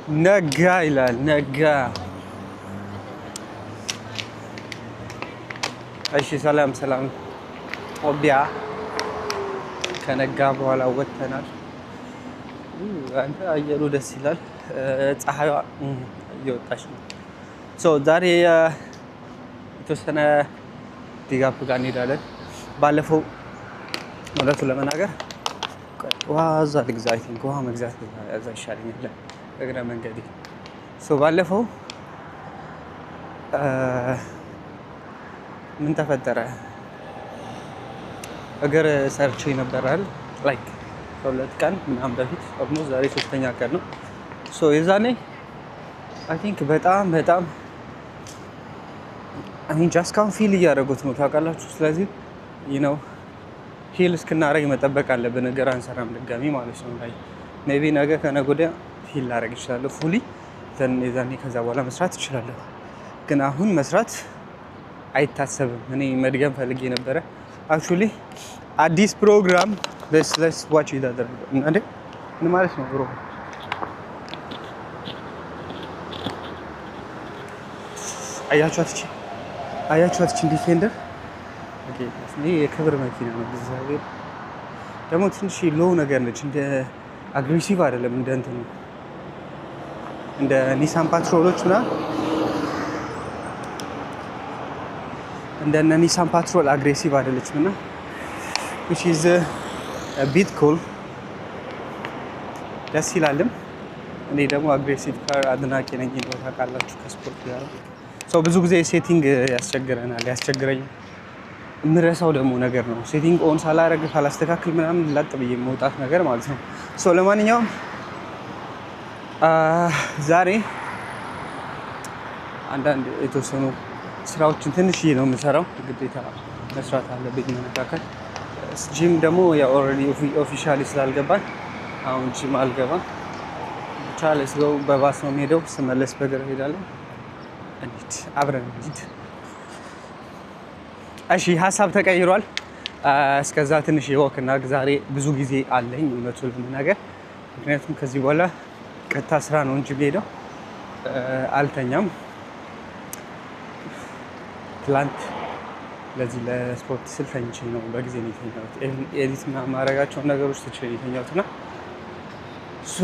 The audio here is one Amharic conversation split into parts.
نجا إلى نجا أيش سلام وبيع كنجا ولا وتنار أنت أيرو دسيلال صحيح يوتاش so ዛሬ የተወሰነ ዲጋፕ ጋር እንሄዳለን ባለፈው ወለቱ ለመናገር ዋዛ ልግዛ አይ ቲንክ ውሃ መግዛት ያዛ ይሻለኛል እግረ መንገዴ so ባለፈው ምን ተፈጠረ እግር ሰርቼ ነበራል ላይክ ሁለት ቀን ምናምን በፊት ኦልሞስት ዛሬ ሶስተኛ ቀን ነው so የዛኔ አይ ቲንክ በጣም I mean just can't feel እያደረጉት ነው ታውቃላችሁ ስለዚህ you know ሂል እስክናረግ መጠበቅ አለብን ነገር አንሰራም ድጋሚ ማለት ነው ላይ ሜቢ ነገ ከነገ ወዲያ ሂል ላረግ ይችላል ፉሊ የዛኔ ከዛ በኋላ መስራት ይችላል ግን አሁን መስራት አይታሰብም እኔ መድገም ፈልጌ ነበረ actually አዲስ ፕሮግራም let's watch it other እንዴ ምን ማለት ነው ብሮ አያችኋት ዲፌንደር ኦኬ እኔ የክብር መኪና ነው እግዚአብሔር ደግሞ ትንሽ ሎው ነገር ነች እንደ አግሬሲቭ አይደለም እንደ እንትን እንደ ኒሳን ፓትሮሎች እንደ ኒሳን ፓትሮል አግሬሲቭ አይደለችም እና which is a bit cool ደስ ይላልም እኔ ደግሞ አግሬሲቭ ካር አድናቂ ነኝ ነው ታውቃላችሁ ከስፖርት ጋር ሰው ብዙ ጊዜ ሴቲንግ ያስቸግረኝ ምረሳው ደግሞ ነገር ነው ሴቲንግ ኦን ሳላረግ ካላስተካክል ምናምን ላጥ ብዬ መውጣት ነገር ማለት ነው ሶ ለማንኛውም ዛሬ አንዳንድ የተወሰኑ ስራዎችን ትንሽ ነው የምሰራው ግዴታ መስራት አለብኝ መነካከል ጂም ደግሞ ያው ኦልሬዲ ኦፊሻሊ ስላልገባን አሁን ጂም አልገባም ቻሌስ ነው በባስ ነው የምሄደው ስመለስ በእግር እሄዳለሁ እንዴት አብረን እንሂድ እሺ ሀሳብ ተቀይሯል እስከዛ ትንሽ ይወክና ዛሬ ብዙ ጊዜ አለኝ እውነቱን ለመናገር ምክንያቱም ከዚህ በኋላ ቀጥታ ስራ ነው እንጂ የምሄደው አልተኛም ትላንት ለዚህ ለስፖርት ስል ተኝቼ ነው በጊዜ ነው የተኛሁት ኤዲት ምናምን ማድረጋቸው ነገሮች ትቼ ነው የተኛሁትና ሶ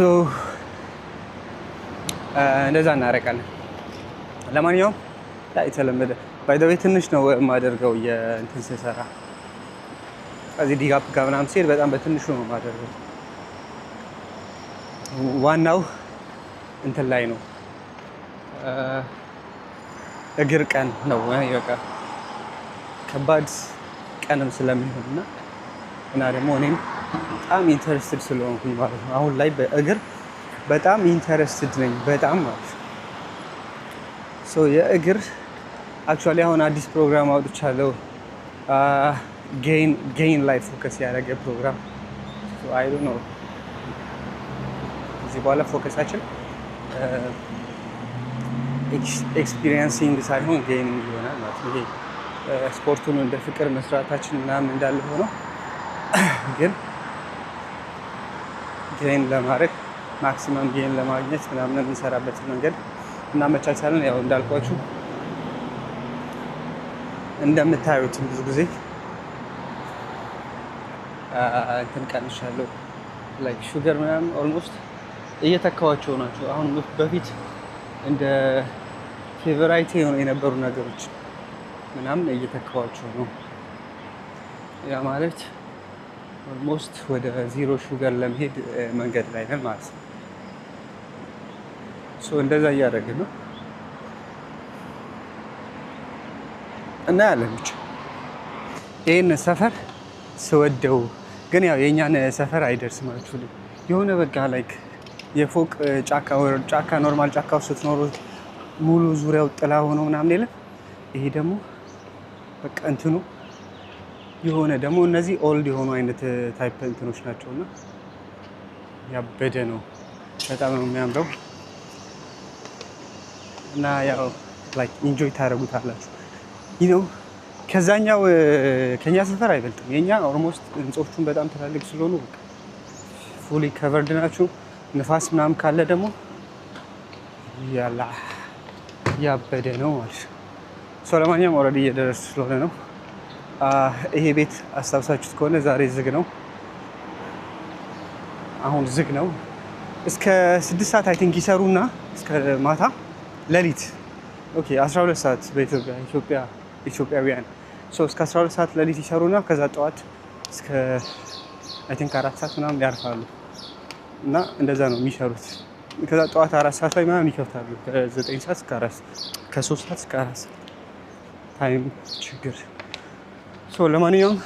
እንደዛ እናደርጋለን ለማንኛውም የተለመደ ባይ ዘ ዌይ ትንሽ ነው የማደርገው የእንትን ስሰራ እዚህ ዲጋፕ ጋር ምናምን ሲሄድ በጣም በትንሹ ነው የማደርገው ዋናው እንትን ላይ ነው እግር ቀን ነው በቃ ከባድ ቀንም ስለሚሆንና እና ደግሞ እኔም በጣም ኢንተረስትድ ስለሆንኩኝ ማለት ነው አሁን ላይ በእግር በጣም ኢንተረስትድ ነኝ በጣም ማለት ነው ሶ የእግር አክቹአሊ አሁን አዲስ ፕሮግራም አውጥቻለሁ ጌን ላይ ፎከስ ያደረገ ፕሮግራም ሶ አይ ዶንት ኖ እዚህ በኋላ ፎከሳችን ኤክስፒሪየንሲንግ ሳይሆን ጌኒንግ ይሆናል ማለት ነው ይሄ ስፖርቱን እንደ ፍቅር መስራታችን ምናምን እንዳለ ሆኖ ግን ጌን ለማድረግ ማክሲመም ጌን ለማግኘት ምናምን የምንሰራበት መንገድ እናመቻቻለን ያው እንዳልኳችሁ እንደምታዩት ብዙ ጊዜ እንትን ቀንሻለሁ ላይክ ሹገር ምናምን ኦልሞስት እየተካዋቸው ናቸው አሁን በፊት እንደ ፌቨራይት የነበሩ ነገሮች ምናምን እየተካዋቸው ነው ያ ማለት ኦልሞስት ወደ ዜሮ ሹገር ለመሄድ መንገድ ላይ ነን ማለት ነው ሶ እንደዛ እያደረግን ነው እና ያለን ብቻ ይሄን ሰፈር ስወደው ግን ያው የኛን ሰፈር አይደርስም ማለት ነው የሆነ በቃ ላይክ የፎቅ ጫካ ኖርማል ጫካ ውስጥ ስትኖሩ ሙሉ ዙሪያው ጥላ ሆኖ ምናምን የለም ይሄ ደግሞ በቃ እንትኑ የሆነ ደግሞ እነዚህ ኦልድ የሆኑ አይነት ታይፕ እንትኖች ናቸውና ያበደ ነው በጣም ነው የሚያምረው እና ያው ላይክ ኢንጆይ ታደርጉታላችሁ you know ከዛኛው ከኛ ሰፈር አይበልጥም የኛ ኦልሞስት ህንጾቹን በጣም ትላልቅ ስለሆኑ ፉሊ ከቨርድ ናቸው ንፋስ ምናምን ካለ ደግሞ ያላ ያበደ ነው ማለት ነው። ሰው ለማንኛውም ኦልሬዲ እየደረሱ ስለሆነ ነው። ይሄ ቤት አስታውሳችሁት ከሆነ ዛሬ ዝግ ነው። አሁን ዝግ ነው። እስከ 6 ሰዓት አይ ቲንክ ይሰሩና እስከ ማታ ሌሊት 12 ሰዓት ኢትዮጵያውያን እስከ 12 ሰዓት ሌሊት ይሰሩና ከዛ ጠዋት እስከ አይ ቲንክ 4 ሰዓት ምናምን ያርፋሉ እና እንደዛ ነው የሚሰሩት። ከዛ ጠዋት 4 ሰዓት ላይ ምናምን ይከፍታሉ። ከ9 ሰዓት እስከ 4 ከ3 ሰዓት እስከ 4 ሰዓት ታይም ችግር። ለማንኛውም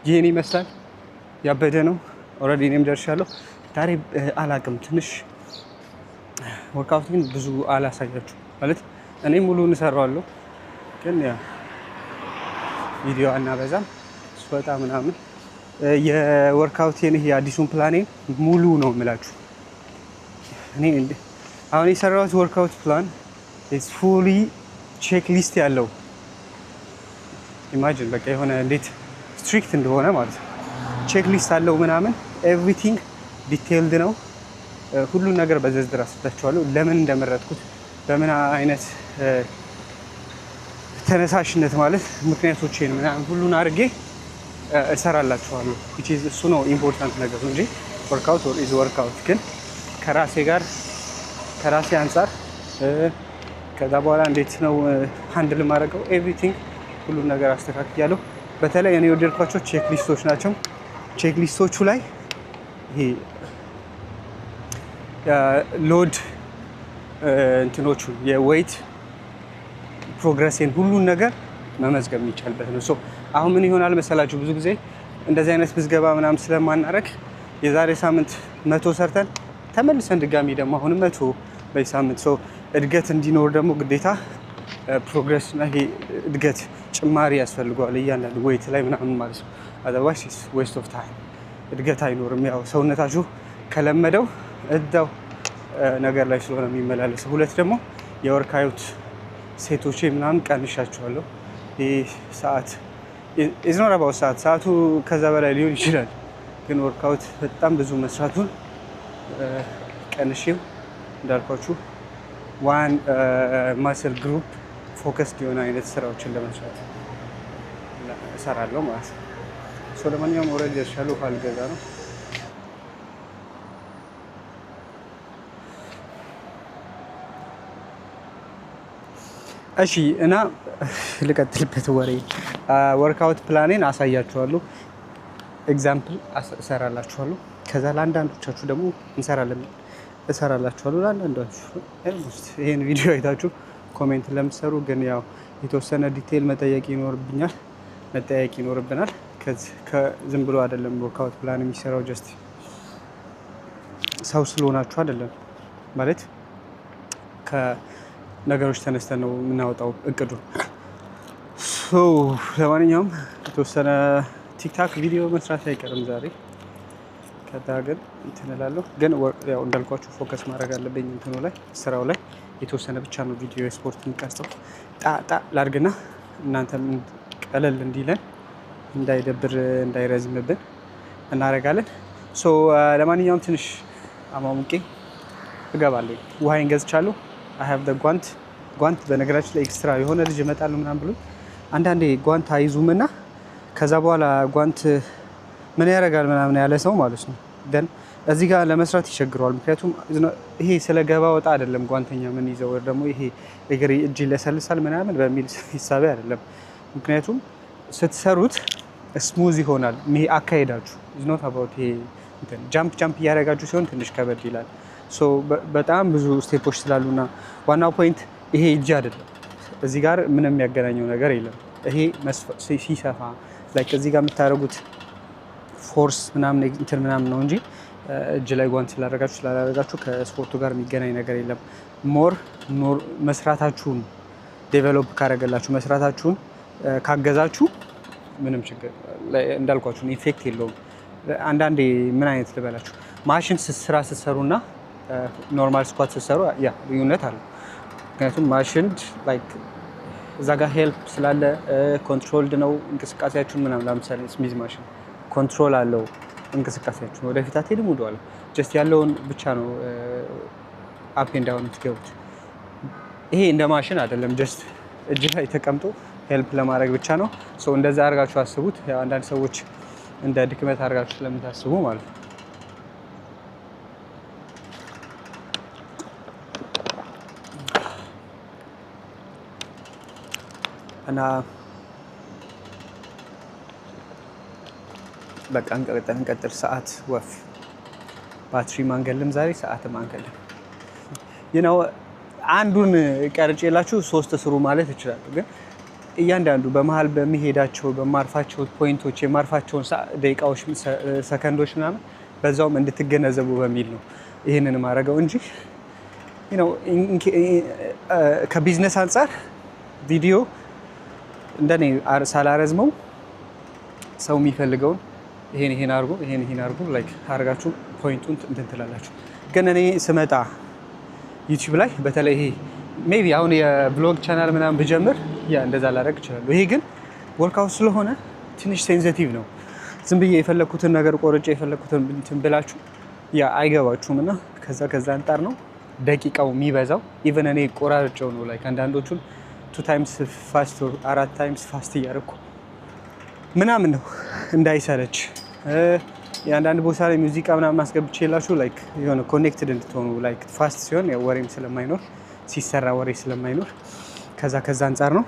ይህን ይመስላል። ያበደ ነው። ኦልሬዲ እኔም ደርሻለሁ። ዛሬ አላቅም ትንሽ ወርክአውት ግን ብዙ አላሳያችሁ ማለት እኔ ሙሉውን እሰራዋለሁ ግን ያ ቪዲዮ አናበዛም። ስወጣ ምናምን የወርክአውቴን ይሄ አዲሱን ፕላኔን ሙሉ ነው የምላችሁ። እኔ አሁን የሰራሁት ወርክአውት ፕላን ኢዝ ፉሊ ቼክ ሊስት ያለው ኢማጂን በቃ የሆነ እንዴት ስትሪክት እንደሆነ ማለት ነው። ቼክ ሊስት አለው ምናምን ኤቭሪቲንግ ዲቴይልድ ነው። ሁሉን ነገር በዝርዝር አስረዳችኋለሁ። ለምን እንደመረጥኩት በምን አይነት ተነሳሽነት ማለት ምክንያቶቼን ምናምን ሁሉን አድርጌ እሰራላችኋለሁ። እሱ ነው ኢምፖርታንት ነገር እንጂ ወርክአውት ኢዝ ወርክአውት ግን ከራሴ አንጻር ከዛ በኋላ እንዴት ነው ሃንድል ማድረገው ኤቭሪቲንግ ሁሉን ነገር አስተካክያለሁ። በተለይ እኔ የወደድኳቸው ቼክ ሊስቶች ናቸው። ቼክ ሊስቶቹ ላይ ይሄ ሎድ እንትኖቹ የዌይት ፕሮግረሴን ሁሉን ነገር መመዝገብ የሚቻልበት ነው። አሁን ምን ይሆናል መሰላችሁ ብዙ ጊዜ እንደዚህ አይነት ምዝገባ ምናምን ስለማናረግ የዛሬ ሳምንት 100 ሰርተን ተመልሰን ድጋሚ ደግሞ አሁንም 100 በሳምንት እድገት እንዲኖር ደግሞ ግዴታ ፕሮግረስ እና ይሄ እድገት ጭማሪ ያስፈልገዋል እያንዳንዱ ዌይት ላይ ምናምን ማለት ነው። አዘርዋይስ ዌስት ኦፍ ታይም እድገት አይኖርም። ያው ሰውነታችሁ ከለመደው እዛው ነገር ላይ ስለሆነ የሚመላለሰው። ሁለት ደግሞ የወርክአውት ሴቶቼ ምናምን ቀንሻቸዋለሁ። ይህ ሰዓት ኢዝኖር ሰዓቱ ከዛ በላይ ሊሆን ይችላል፣ ግን ወርክአውት በጣም ብዙ መስራቱን ቀንሼው እንዳልኳችሁ ዋን ማስል ግሩፕ ፎከስድ የሆነ አይነት ስራዎችን ለመስራት እሰራለሁ ማለት ነው። ለማንኛውም ኦልሬዲ ደርሻለሁ። ውሃ ልገዛ ነው። እሺ እና ልቀጥልበት ወሬ ወርክአውት ፕላኔን አሳያችኋለሁ። ኤግዛምፕል እሰራላችኋለሁ። ከዛ ለአንዳንዶቻችሁ ደግሞ እሰራላችኋለሁ። ለአንዳንዶቻችሁ ይሄን ቪዲዮ አይታችሁ ኮሜንት ለምትሰሩ ግን ያው የተወሰነ ዲቴይል መጠየቅ ይኖርብናል። ዝም ብሎ አይደለም ወርክአውት ፕላን የሚሰራው። ጀስት ሰው ስለሆናችሁ አይደለም ማለት ከነገሮች ተነስተን ነው የምናወጣው እቅዱን። ለማንኛውም የተወሰነ ቲክታክ ቪዲዮ መስራት አይቀርም ዛሬ። ከዛ ግን እንትን እላለሁ። ግን ያው እንዳልኳችሁ ፎከስ ማድረግ አለብኝ እንትኑ ላይ ስራው ላይ። የተወሰነ ብቻ ነው ቪዲዮ ስፖርት የሚቀርጸው። ጣጣ ላድርግና እናንተም ቀለል እንዲለን እንዳይደብር እንዳይረዝምብን እናደርጋለን። ለማንኛውም ትንሽ አሟሙቄ እገባለሁ። ውሃዬን ገዝቻለሁ። አይ ሃቭ ጓንት በነገራችን ላይ ኤክስትራ የሆነ ልጅ እመጣለሁ ምናምን ብሎ አንዳንዴ ጓንት አይዙምና ከዛ በኋላ ጓንት ምን ያደርጋል ምናምን ያለ ሰው ማለት ነው። ደን እዚህ ጋር ለመስራት ይቸግረዋል። ምክንያቱም ይሄ ስለ ገባ ወጣ አይደለም ጓንተኛ ምን ይዘው ደግሞ ይሄ እግሬ እጅ ይለሰልሳል ምናምን በሚል ሂሳቤ አይደለም። ምክንያቱም ስትሰሩት ስሙዝ ይሆናል። ይሄ አካሄዳችሁ ኢዝ ኖት አባውት ይሄ ጃምፕ እያደረጋችሁ ሲሆን ትንሽ ከበድ ይላል። በጣም ብዙ ስቴፖች ስላሉና ዋናው ፖይንት ይሄ እጅ አይደለም። እዚህ ጋር ምንም የሚያገናኘው ነገር የለም። ይሄ ሲሰፋ ላይክ እዚህ ጋር የምታደርጉት ፎርስ ምናምን እንትን ምናምን ነው እንጂ እጅ ላይ ጓንት ስላላደረጋችሁ ከስፖርቱ ጋር የሚገናኝ ነገር የለም። ሞር መስራታችሁን ዴቨሎፕ ካደረገላችሁ መስራታችሁን ካገዛችሁ ምንም ችግር እንዳልኳችሁ ኢፌክት የለውም። አንዳንዴ ምን አይነት ልበላችሁ ማሽን ስራ ስትሰሩና ኖርማል ስኳት ስትሰሩ ያ ልዩነት አለ። ምክንያቱም ማሽን ላይክ እዛ ጋር ሄልፕ ስላለ ኮንትሮልድ ነው እንቅስቃሴያችሁን ምናምን። ለምሳሌ ስሚዝ ማሽን ኮንትሮል አለው እንቅስቃሴያችሁን፣ ወደፊት አትሄድም ወደኋላ። ጀስት ያለውን ብቻ ነው አፕ ኤንድ ዳውን የምትገቡት። ይሄ እንደ ማሽን አይደለም፣ ጀስት እጅ ላይ ተቀምጦ ሄልፕ ለማድረግ ብቻ ነው። እንደዛ አድርጋችሁ አስቡት። ያው አንዳንድ ሰዎች እንደ ድክመት አድርጋችሁ ስለምታስቡ ማለት ነው። እና በቃ እንቀጥል። ሰዓት ወፍ ባትሪ ማንገልም ዛሬ ሰዓትም አንገልም። አንዱን ቀርጬላችሁ 3 ስሩ ማለት ይችላል። ግን እያንዳንዱ በመሃል በሚሄዳቸው በማርፋቸው ፖይንቶች የማርፋቸውን ደቂቃዎች፣ ሰከንዶች ምናምን በዛውም እንድትገነዘቡ በሚል ነው ይህንን ማድረገው እንጂ ከቢዝነስ አንጻር ቪዲዮ እንደኔ ሳላረዝመው ሰው የሚፈልገውን ይሄን አድርጉ ላይክ አድርጋችሁ ፖይንቱን እንትን ትላላችሁ። ግን እኔ ስመጣ ዩቲዩብ ላይ በተለይ ይሄ ሜቢ አሁን የብሎግ ቻናል ምናምን ብጀምር እንደዛ ላደርግ እችላለሁ። ይሄ ግን ወርክአውት ስለሆነ ትንሽ ሴንሲቲቭ ነው። ዝም ብዬ የፈለኩትን ነገር ቆርጬ የፈለኩትን እንትን ብላችሁ አይገባችሁም። እና ከዛ አንጻር ነው ደቂቃው የሚበዛው። ኢቨን እኔ ቆራርጬው ነው ላይክ አንዳንዶቹን 2 ታይምስ ፋስት 4 ታይምስ ፋስት እያደረኩ ምናምን ነው እንዳይሰለች። የአንዳንድ ቦታ ላይ ሙዚቃ ምናምን ማስገብቼ የላችሁ ላይክ የሆነ ኮኔክትድ እንድትሆኑ ላይክ ፋስት ሲሆን ወሬም ስለማይኖር ሲሰራ ወሬ ስለማይኖር ከዛ አንጻር ነው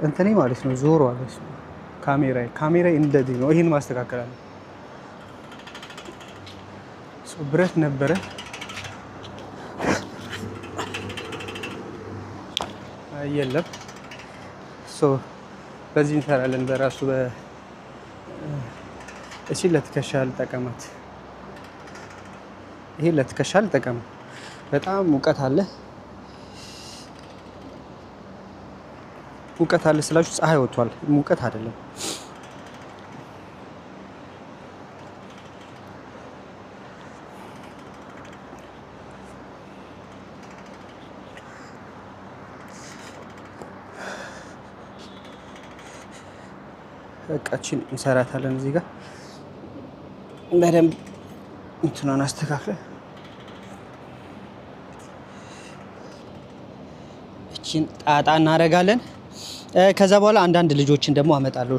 እንትኔ ማለት ነው። ዞሮ አለ ካሜራ እንደዚህ ነው። ይሄን ማስተካከል አለ። ብረት ነበረ የለም። በዚህ እንሰራለን በራሱ እሺ። ለትከሻ ልጠቀማት። ይሄ ለትከሻ ልጠቀም። በጣም ሙቀት አለ ስላችሁ ፀሐይ ወጥቷል። ሙቀት አይደለም። በቃችን እንሰራታለን። እዚህ ጋር በደንብ እንትኗን አስተካክለን እቺን ጣጣ እናደርጋለን። ከዛ በኋላ አንዳንድ ልጆችን ደግሞ አመጣለሁ።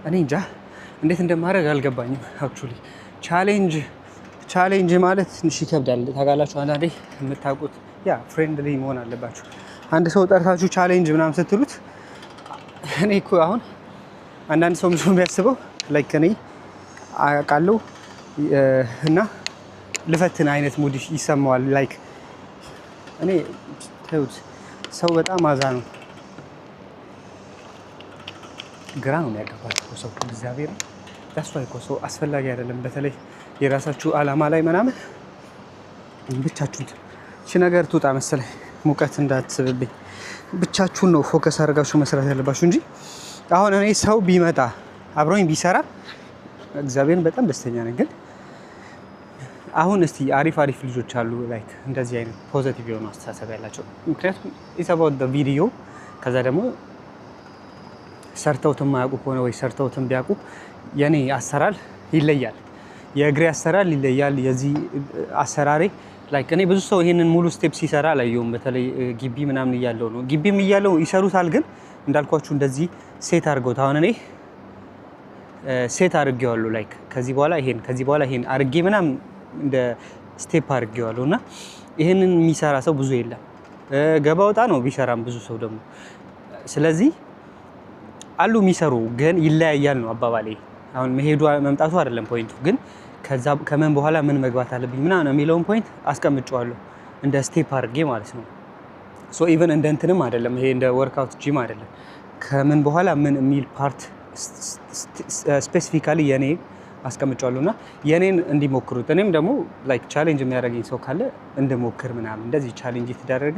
እኔ እንጃ እንዴት እንደማደርግ አልገባኝም። አክቹሊ ቻሌንጅ ማለት ትንሽ ይከብዳል ታውቃላችሁ። አንዳንዴ የምታውቁት ፍሬንድሊ መሆን አለባችሁ። አንድ ሰው ጠርታችሁ ቻሌንጅ ምናምን ስትሉት እኔ እኮ አሁን አንዳንድ ሰው ምንም የሚያስበው ላይክ እኔ አውቃለሁ እና ልፈትን አይነት ሙድ ይሰማዋል። ላይክ እኔ ተውት፣ ሰው በጣም አዛ ነው፣ ግራ ነው የሚያጋባቸው ሰው። እግዚአብሔር ዳስ ዋይ እኮ ሰው አስፈላጊ አይደለም። በተለይ የራሳችሁ አላማ ላይ ምናምን ብቻችሁን እቺ ነገር ትውጣ መሰለኝ፣ ሙቀት እንዳትስብብኝ። ብቻችሁን ነው ፎከስ አድርጋችሁ መስራት ያለባችሁ እንጂ አሁን እኔ ሰው ቢመጣ አብሮኝ ቢሰራ እግዚአብሔርን በጣም ደስተኛ ነኝ። ግን አሁን እስቲ አሪፍ ልጆች አሉ ላይክ እንደዚህ አይነት ፖዚቲቭ የሆኑ አስተሳሰብ ያላቸው። ምክንያቱም ኢትስ አባውት ዘ ቪዲዮ። ከዛ ደግሞ ሰርተውት የማያውቁ ከሆነ ወይ ሰርተውት ቢያውቁ የኔ አሰራር ይለያል፣ የእግሬ አሰራር ይለያል። የዚህ አሰራሬ ላይክ እኔ ብዙ ሰው ይሄንን ሙሉ ስቴፕ ሲሰራ አላየሁም። በተለይ ግቢ ምናምን እያለው ነው። ግቢም እያለው ይሰሩታል። ግን እንዳልኳችሁ እንደዚህ ሴት አድርገውት አሁን እኔ ሴት አድርጌዋለሁ። ላይክ ከዚህ በኋላ ይሄን አድርጌ ምናምን እንደ ስቴፕ አድርጌዋለሁ። እና ይሄንን የሚሰራ ሰው ብዙ የለም። ገባ ወጣ ነው ቢሰራም ብዙ ሰው ደግሞ። ስለዚህ አሉ የሚሰሩ ግን ይለያያል ነው አባባሌ። አሁን መሄዱ መምጣቱ አይደለም ፖይንቱ። ግን ከምን በኋላ ምን መግባት አለብኝ ምናምን የሚለውን ፖይንት አስቀምጨዋለሁ እንደ ስቴፕ አድርጌ ማለት ነው። ሶ ኢቨን እንደ እንትንም አይደለም፣ ይሄ እንደ ወርክአውት ጂም አይደለም። ከምን በኋላ ምን የሚል ፓርት ስፔሲፊካሊ የኔ አስቀምጫለሁ እና የኔን እንዲሞክሩት። እኔም ደግሞ ላይክ ቻሌንጅ የሚያደርገኝ ሰው ካለ እንድሞክር ምናምን እንደዚህ ቻሌንጅ የተደረገ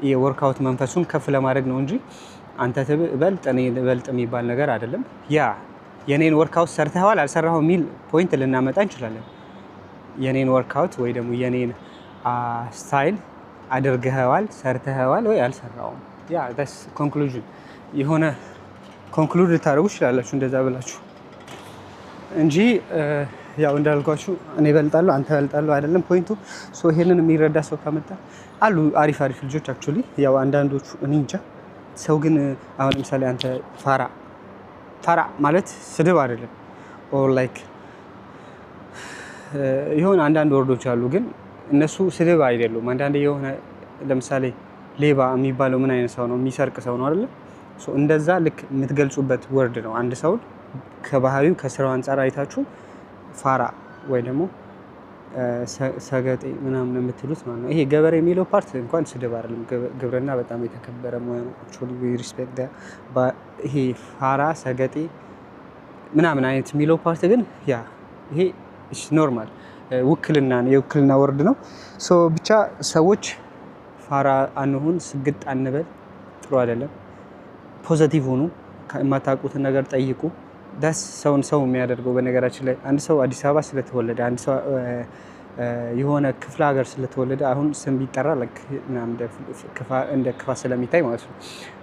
የወርክአውት መንፈሱን ከፍ ለማድረግ ነው እንጂ አንተ ትበልጥ እኔ በልጥ የሚባል ነገር አይደለም። የኔን ወርክአውት ሰርተኸዋል አልሰራኸው የሚል ፖይንት ልናመጣ እንችላለን። የኔን ወርክአውት ወይ ደግሞ የኔን ስታይል አድርገኸዋል ሰርተኸዋል ወይ አልሰራውም። ዳስ ኮንክሉዥን የሆነ ኮንክሉድ ልታደርጉ ትችላላችሁ እንደዛ ብላችሁ። እንጂ ያው እንዳልኳችሁ እኔ እበልጣለሁ አንተ እበልጣለሁ አይደለም ፖይንቱ። ሶ ይሄንን የሚረዳ ሰው ካመጣ አሉ አሪፍ ልጆች አክቹሊ ያው አንዳንዶቹ እኔ እንጃ። ሰው ግን አሁን ለምሳሌ አንተ ፋራ ማለት ስድብ አይደለም ኦር ላይክ የሆነ አንዳንድ ወርዶች አሉ ግን እነሱ ስድብ አይደሉም። አንዳንድ የሆነ ለምሳሌ ሌባ የሚባለው ምን አይነት ሰው ነው? የሚሰርቅ ሰው ነው አይደለ? ሶ እንደዛ ልክ የምትገልጹበት ወርድ ነው። አንድ ሰውን ከባህሪው ከስራው አንጻር አይታችሁ ፋራ ወይ ደግሞ ሰገጤ ምናምን የምትሉት ማለት ነው። ይሄ ገበሬ የሚለው ፓርት እንኳን ስድብ አይደለም። ግብርና በጣም የተከበረ ሙያ ነው። አክቹዋሊ ዊ ሪስፔክት ይሄ ፋራ ሰገጤ ምናምን አይነት የሚለው ፓርት ግን ያ ይሄ ኖርማል የውክልና ወርድ ነው። ሶ ብቻ ሰዎች ፋራ አንሁን፣ ስግጥ አንበል፣ ጥሩ አይደለም። ፖዘቲቭ ሁኑ፣ የማታውቁትን ነገር ጠይቁ። ዳስ ሰውን ሰው የሚያደርገው በነገራችን ላይ አንድ ሰው አዲስ አበባ ስለተወለደ አንድ ሰው የሆነ ክፍለ ሀገር ስለተወለደ አሁን ስም ቢጠራ እንደ ክፋት ስለሚታይ ማለት ነው።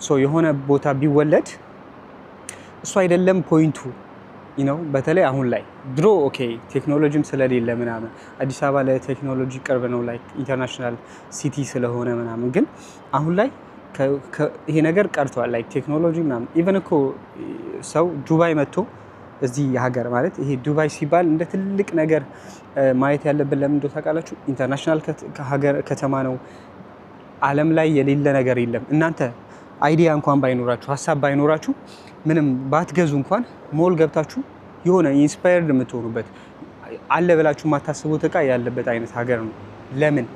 ሶ የሆነ ቦታ ቢወለድ እሱ አይደለም ፖይንቱ ነው። በተለይ አሁን ላይ ድሮ ኦኬ ቴክኖሎጂም ስለሌለ ምናምን አዲስ አበባ ለቴክኖሎጂ ቅርብ ነው ላይክ ኢንተርናሽናል ሲቲ ስለሆነ ምናምን፣ ግን አሁን ላይ ይሄ ነገር ቀርቷል። ላይክ ቴክኖሎጂ ምናምን ኢቨን እኮ ሰው ዱባይ መጥቶ እዚህ ሀገር ማለት ይሄ ዱባይ ሲባል እንደ ትልቅ ነገር ማየት ያለብን ለምን እንደው ታውቃላችሁ? ኢንተርናሽናል ከተማ ነው። ዓለም ላይ የሌለ ነገር የለም። እናንተ አይዲያ እንኳን ባይኖራችሁ ሀሳብ ባይኖራችሁ ምንም ባትገዙ እንኳን ሞል ገብታችሁ የሆነ ኢንስፓየርድ የምትሆኑበት አለ ብላችሁ የማታስቡት እቃ ያለበት አይነት ሀገር ነው። ለምን?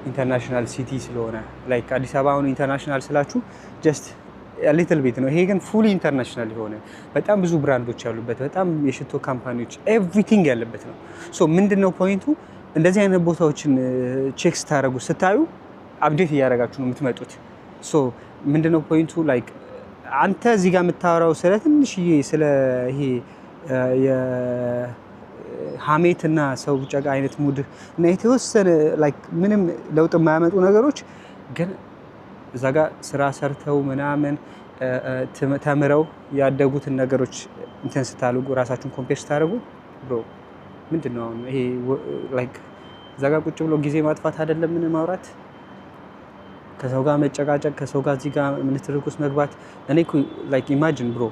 ኢንተርናሽናል ሲቲ ስለሆነ። ላይክ አዲስ አበባ አሁን ኢንተርናሽናል ስላችሁ ጀስት ሊትል ቤት ነው። ይሄ ግን ፉሊ ኢንተርናሽናል የሆነ በጣም ብዙ ብራንዶች ያሉበት በጣም የሽቶ ካምፓኒዎች ኤቭሪቲንግ ያለበት ነው። ሶ ምንድነው ፖይንቱ? እንደዚህ አይነት ቦታዎችን ቼክ ስታደርጉ ስታዩ አፕዴት እያደረጋችሁ ነው የምትመጡት። ሶ ምንድነው ፖይንቱ? ላይክ አንተ እዚህ ጋር የምታወራው ስለ ትንሽዬ ስለ ይሄ የሀሜትና ሰው ጨቃ አይነት ሙድ እና የተወሰነ ላይክ ምንም ለውጥ የማያመጡ ነገሮች ግን እዛ ጋር ስራ ሰርተው ምናምን ተምረው ያደጉትን ነገሮች እንትን ስታልጉ ራሳችሁን ኮምፔር ስታደርጉ ብሮ ምንድነው ይሄ ላይክ እዛ ጋር ቁጭ ብሎ ጊዜ ማጥፋት አይደለም ምን ማውራት ከሰው ጋር መጨቃጨቅ ከሰው ጋር እዚህ ጋር ምንትርክ ውስጥ መግባት። እኔ እኮ ላይክ ኢማጂን ብሮ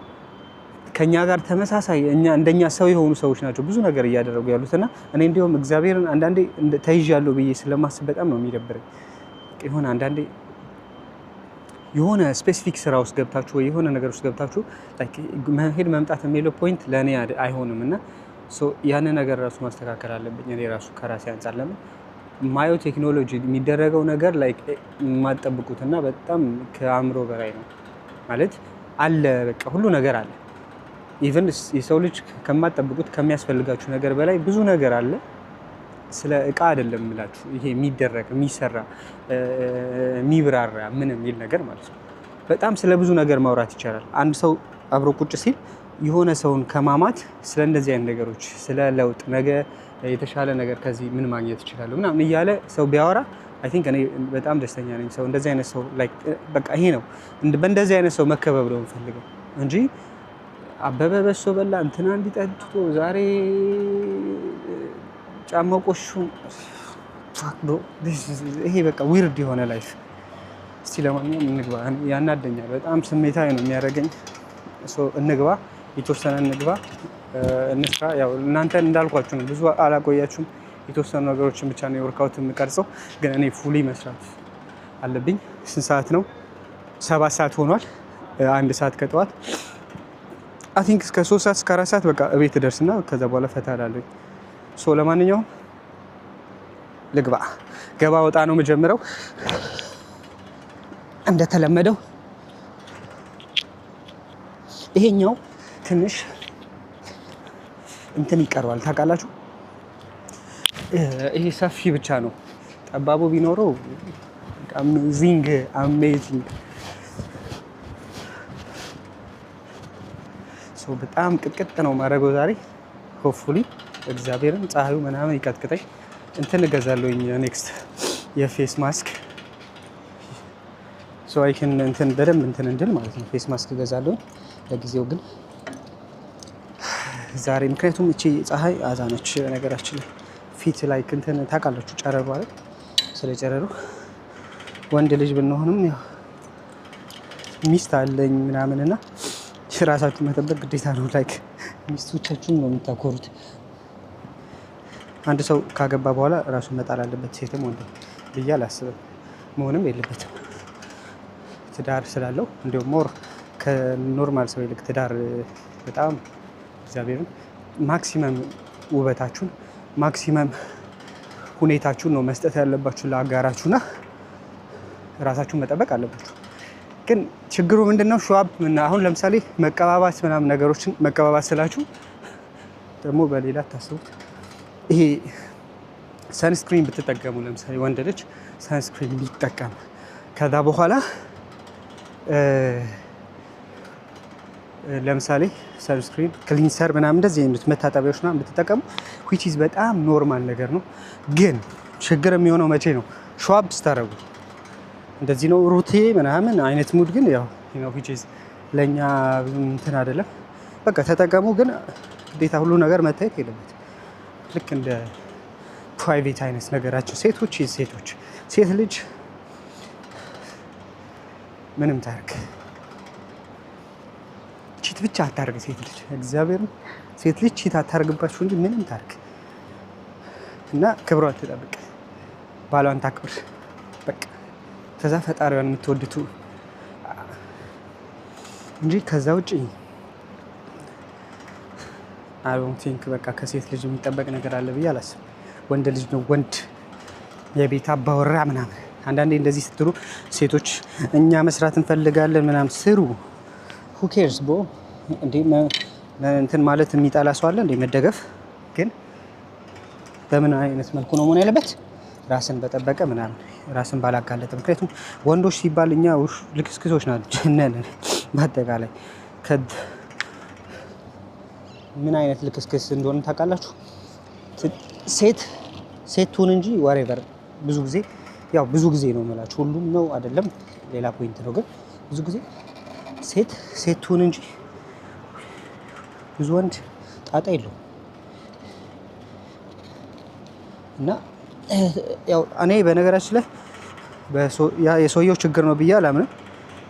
ከኛ ጋር ተመሳሳይ እንደኛ ሰው የሆኑ ሰዎች ናቸው ብዙ ነገር እያደረጉ ያሉትና እኔ እንዲሁም እግዚአብሔርን አንዳንዴ ተይዣለሁ ብዬ ስለማስብ በጣም ነው የሚደብረኝ። የሆነ አንዳንዴ የሆነ ስፔሲፊክ ስራ ውስጥ ገብታችሁ ወይ የሆነ ነገር ውስጥ ገብታችሁ ላይክ መሄድ መምጣት የሚለው ፖይንት ለእኔ አይሆንም እና ያንን ነገር ራሱ ማስተካከል አለብኝ እኔ ራሱ ከራሴ አንጻር። ለምን ማዮ ቴክኖሎጂ የሚደረገው ነገር ላይክ የማትጠብቁትና በጣም ከአእምሮ በላይ ነው ማለት አለ። በቃ ሁሉ ነገር አለ። ኢቨን የሰው ልጅ ከማትጠብቁት ከሚያስፈልጋችሁ ነገር በላይ ብዙ ነገር አለ። ስለ እቃ አይደለም የምላችሁ ይሄ የሚደረግ የሚሰራ የሚብራራ ምን የሚል ነገር ማለት ነው። በጣም ስለ ብዙ ነገር ማውራት ይቻላል። አንድ ሰው አብሮ ቁጭ ሲል የሆነ ሰውን ከማማት ስለ እንደዚህ አይነት ነገሮች ስለ ለውጥ ነገ የተሻለ ነገር ከዚህ ምን ማግኘት ይችላል ምናምን እያለ ሰው ቢያወራ አይ ቲንክ እኔ በጣም ደስተኛ ነኝ። ሰው እንደዚህ አይነት ሰው ላይክ በቃ ይሄ ነው በእንደዚህ አይነት ሰው መከበብ ነው የምፈልገው እንጂ አበበ በሶ በላ እንትና እንዲጠጥቶ ዛሬ ጫማው ቆሹ ይሄ በቃ ዊርድ የሆነ ላይፍ። እስቲ ለማንኛውም እንግባ። ያናደኛል በጣም ስሜታዊ ነው የሚያደርገኝ። እንግባ፣ የተወሰነ እንግባ፣ እንስራ። ያው እናንተ እንዳልኳችሁ ነው ብዙ አላቆያችሁም። የተወሰኑ ነገሮችን ብቻ ነው የወርካውት የምቀርጸው፣ ግን እኔ ፉሊ መስራት አለብኝ። ስንት ሰዓት ነው? 7 ሰዓት ሆኗል። 1 ሰዓት ከጠዋት አይ ቲንክ እስከ 3 ሰዓት እስከ 4 ሰዓት በቃ እቤት ደርስና ከዛ በኋላ ፈታ እላለሁ። ለማንኛውም ልግባ። ገባ ወጣ ነው የምጀምረው እንደተለመደው። ይሄኛው ትንሽ እንትን ይቀርባል ታውቃላችሁ። ይሄ ሰፊ ብቻ ነው፣ ጠባቡ ቢኖረው አሜዚንግ። በጣም ቅጥቅጥ ነው ማድረገው ዛሬ። ሆፕፉሊ እግዚአብሔርን ፀሐዩ ምናምን ይቀጥቅጠኝ። እንትን እገዛለሁኝ ኔክስት የፌስ ማስክ አይክን እንትን በደንብ እንትን እንድል ማለት ነው። ፌስ ማስክ እገዛለሁኝ። ለጊዜው ግን ዛሬ። ምክንያቱም እቺ ፀሐይ አዛ ነች ነገራችን ላይ ፊት ላይ እንትን ታውቃላችሁ ጨረሩ አይደል? ስለ ጨረሩ ወንድ ልጅ ብንሆንም ያው ሚስት አለኝ ምናምንና ራሳችሁ መጠበቅ ግዴታ ነው። ላይክ ሚስቶቻችሁን ነው የምታኮሩት። አንድ ሰው ካገባ በኋላ ራሱን መጣል አለበት ሴትም ወንድ ብዬ አላስብም። መሆንም የለበትም። ትዳር ስላለው እንዲሁም ሞር ከኖርማል ሰው ይልቅ ትዳር በጣም እግዚአብሔርን ማክሲመም ውበታችሁን ማክሲመም ሁኔታችሁን ነው መስጠት ያለባችሁ ለአጋራችሁና ራሳችሁን መጠበቅ አለባችሁ። ግን ችግሩ ምንድነው? ሸዋብ አሁን ለምሳሌ መቀባባት ምናምን ነገሮችን መቀባባት ስላችሁ ደግሞ በሌላ ታስቡት። ይሄ ሰንስክሪን ብትጠቀሙ ለምሳሌ ወንድ ልጅ ሰንስክሪን ቢጠቀም ከዛ በኋላ ለምሳሌ ሰንስክሪን ክሊንሰር ምናምን እንደዚህ አይነት መታጠቢያዎች ምናምን ብትጠቀሙ which is በጣም ኖርማል ነገር ነው። ግን ችግር የሚሆነው መቼ ነው? ሸዋብ ስታረጉ እንደዚህ ነው ሩቴ ምናምን አይነት ሙድ ግን ያው which is ለኛ እንትን አይደለም። በቃ ተጠቀሙ፣ ግን ግዴታ ሁሉ ነገር መታየት የለበትም። ልክ እንደ ፕራይቬት አይነት ነገራቸው ሴቶች ሴት ልጅ ምንም ታርግ ቺት ብቻ አታርግ። ሴት ልጅ እግዚአብሔርን ሴት ልጅ ቺት አታርግባችሁ እንጂ ምንም ታርግ እና ክብሯን ትጠብቅ፣ ባሏን ታክብር። በቃ ከዛ ፈጣሪዋን የምትወድቱ እንጂ ከዛ ውጪ አይ ዶንት ቲንክ በቃ ከሴት ልጅ የሚጠበቅ ነገር አለ ብዬ አላስብም። ወንድ ልጅ ነው ወንድ የቤት አባወራ ምናምን። አንዳንዴ እንደዚህ ስትሉ ሴቶች እኛ መስራት እንፈልጋለን ምናምን ስሩ። who cares bro እንዴ እንትን ማለት የሚጠላ ሰው አለ እንዴ? መደገፍ ግን በምን አይነት መልኩ ነው መሆን ያለበት? ራስን በጠበቀ ምናምን ራስን ባላጋለጠ። ምክንያቱም ወንዶች ሲባል እኛ ልክስክሶች ናቸው ነን በአጠቃላይ። ምን አይነት ልክስክስ እንደሆነ ታውቃላችሁ? ሴት ትሁን እንጂ whatever ብዙ ጊዜ ነው የምላችሁ፣ ሁሉም ነው አይደለም ሌላ ፖይንት ነው። ግን ብዙ ጊዜ ሴት ትሁን እንጂ ብዙ ወንድ ጣጣ የለውም። እና ያው እኔ በነገራችን ላይ የሰውየው ችግር ነው ብዬ አላምንም።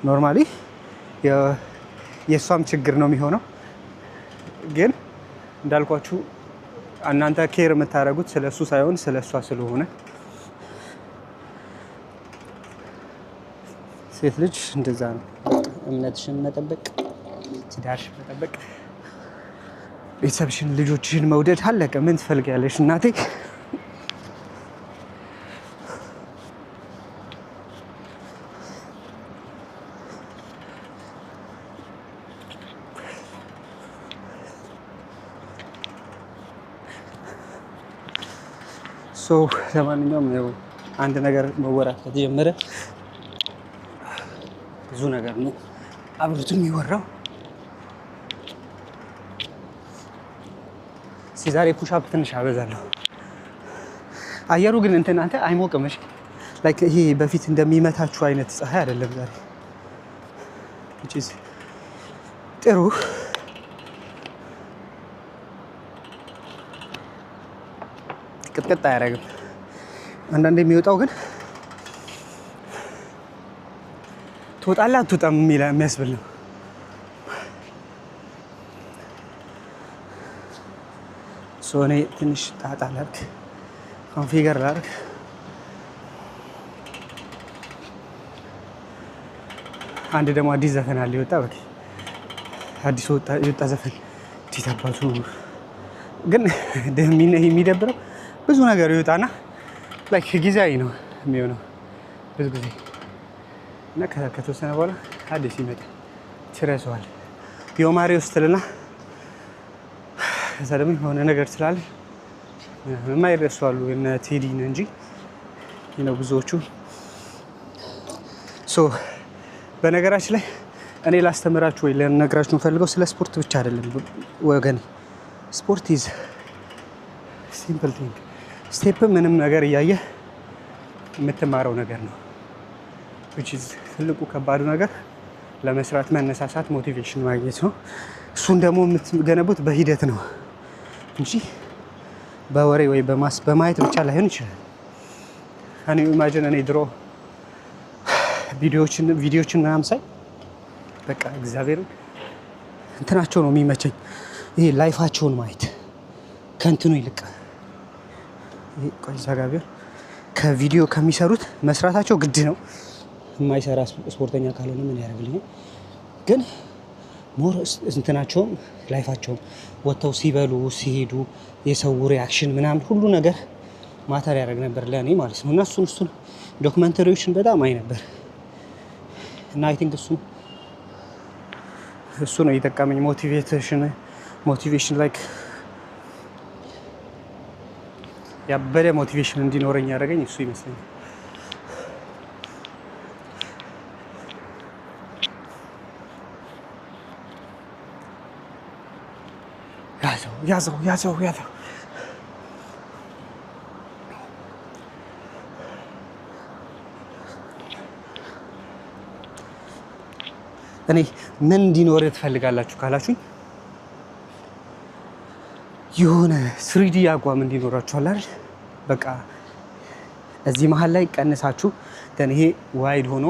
ኖርማሊ የእሷም ችግር ነው የሚሆነው። ግን እንዳልኳችሁ እናንተ ኬር የምታደርጉት ስለሱ ሳይሆን ስለሷ ስለሆነ ሴት ልጅ እንደዛ ነው። እምነትሽን መጠበቅ፣ ትዳርሽን መጠበቅ፣ ቤተሰብሽን፣ ልጆችሽን መውደድ አለቀ። ምን ትፈልጊያለሽ እናቴ? ለማንኛውም አንድ ነገር መወራት ከተጀመረ ብዙ ነገር ነው አብሮት የሚወራው። ዛሬ ፑሻፕ ትንሽ አበዛለሁ። አየሩ ግን አንተ አይሞቅም? እሺ ላይክ ይሄ በፊት እንደሚመታችሁ አይነት ፀሐይ አይደለም ዛሬ። which is ጥሩ። ቅጥቅጥ አያደርግም። አንዳንዴ የሚወጣው ግን ትወጣለህ አትወጣም የሚያስብል ነው። እኔ ትንሽ ጣጣ ላድርግ፣ ኮንፊገር ላድርግ። አንድ ደግሞ አዲስ ዘፈን አለ የወጣ አዲስ የወጣ ዘፈን እንዴት አባቱ ግን የሚደብረው ብዙ ነገር ይወጣና ላይክ ጊዜያዊ ነው የሚሆነው ብዙ ጊዜ እና ከተወሰነ በኋላ አዲስ ይመጣል፣ ትረሳዋለህ። የኦማሪ ውስጥልና ከዛ ደግሞ የሆነ ነገር ስላለ የማይረሱ አሉ እነ ቴዲን እንጂ ብዙዎቹ። በነገራችን ላይ እኔ ላስተምራችሁ ወይ ለነግራችሁ የምፈልገው ስለ ስፖርት ብቻ አይደለም ወገኔ። ስፖርት ኢዝ ሲምፕል ቲንግ። ስቴፕ ምንም ነገር እያየህ የምትማረው ነገር ነው። which is ትልቁ ከባዱ ነገር ለመስራት መነሳሳት፣ ሞቲቬሽን ማግኘት ነው። እሱን ደግሞ የምትገነቡት በሂደት ነው እንጂ በወሬ ወይ በማየት ብቻ ላይሆን ይችላል። እኔ ኢማጂን እኔ ድሮ ቪዲዮዎችን ምናምን ሳይ በቃ እግዚአብሔርን እንትናቸው ነው የሚመቸኝ። ይሄ ላይፋቸውን ማየት ከእንትኑ ይልቅ ከቪዲዮ ከሚሰሩት መስራታቸው ግድ ነው። የማይሰራ ስፖርተኛ ካልሆነ ምን ያደርግልኛል? ግን ሞር እንትናቸውም ላይፋቸውም ወጥተው ሲበሉ ሲሄዱ የሰው ሪያክሽን ምናምን ሁሉ ነገር ማተር ያደርግ ነበር ለእኔ ማለት ነው። እና እሱን ዶክመንተሪዎችን በጣም አይ ነበር እና አይ ቲንክ እሱ ነው የጠቀመኝ። ሞቲቬሽን ላይክ ያበደ ሞቲቬሽን እንዲኖረኝ ያደረገኝ እሱ ይመስለኛል። ያዘው እኔ ምን እንዲኖር ትፈልጋላችሁ ካላችሁኝ የሆነ 3D አቋም እንዲኖራችኋል አይደል? በቃ እዚህ መሀል ላይ ቀንሳችሁ ይሄ ዋይድ ሆኖ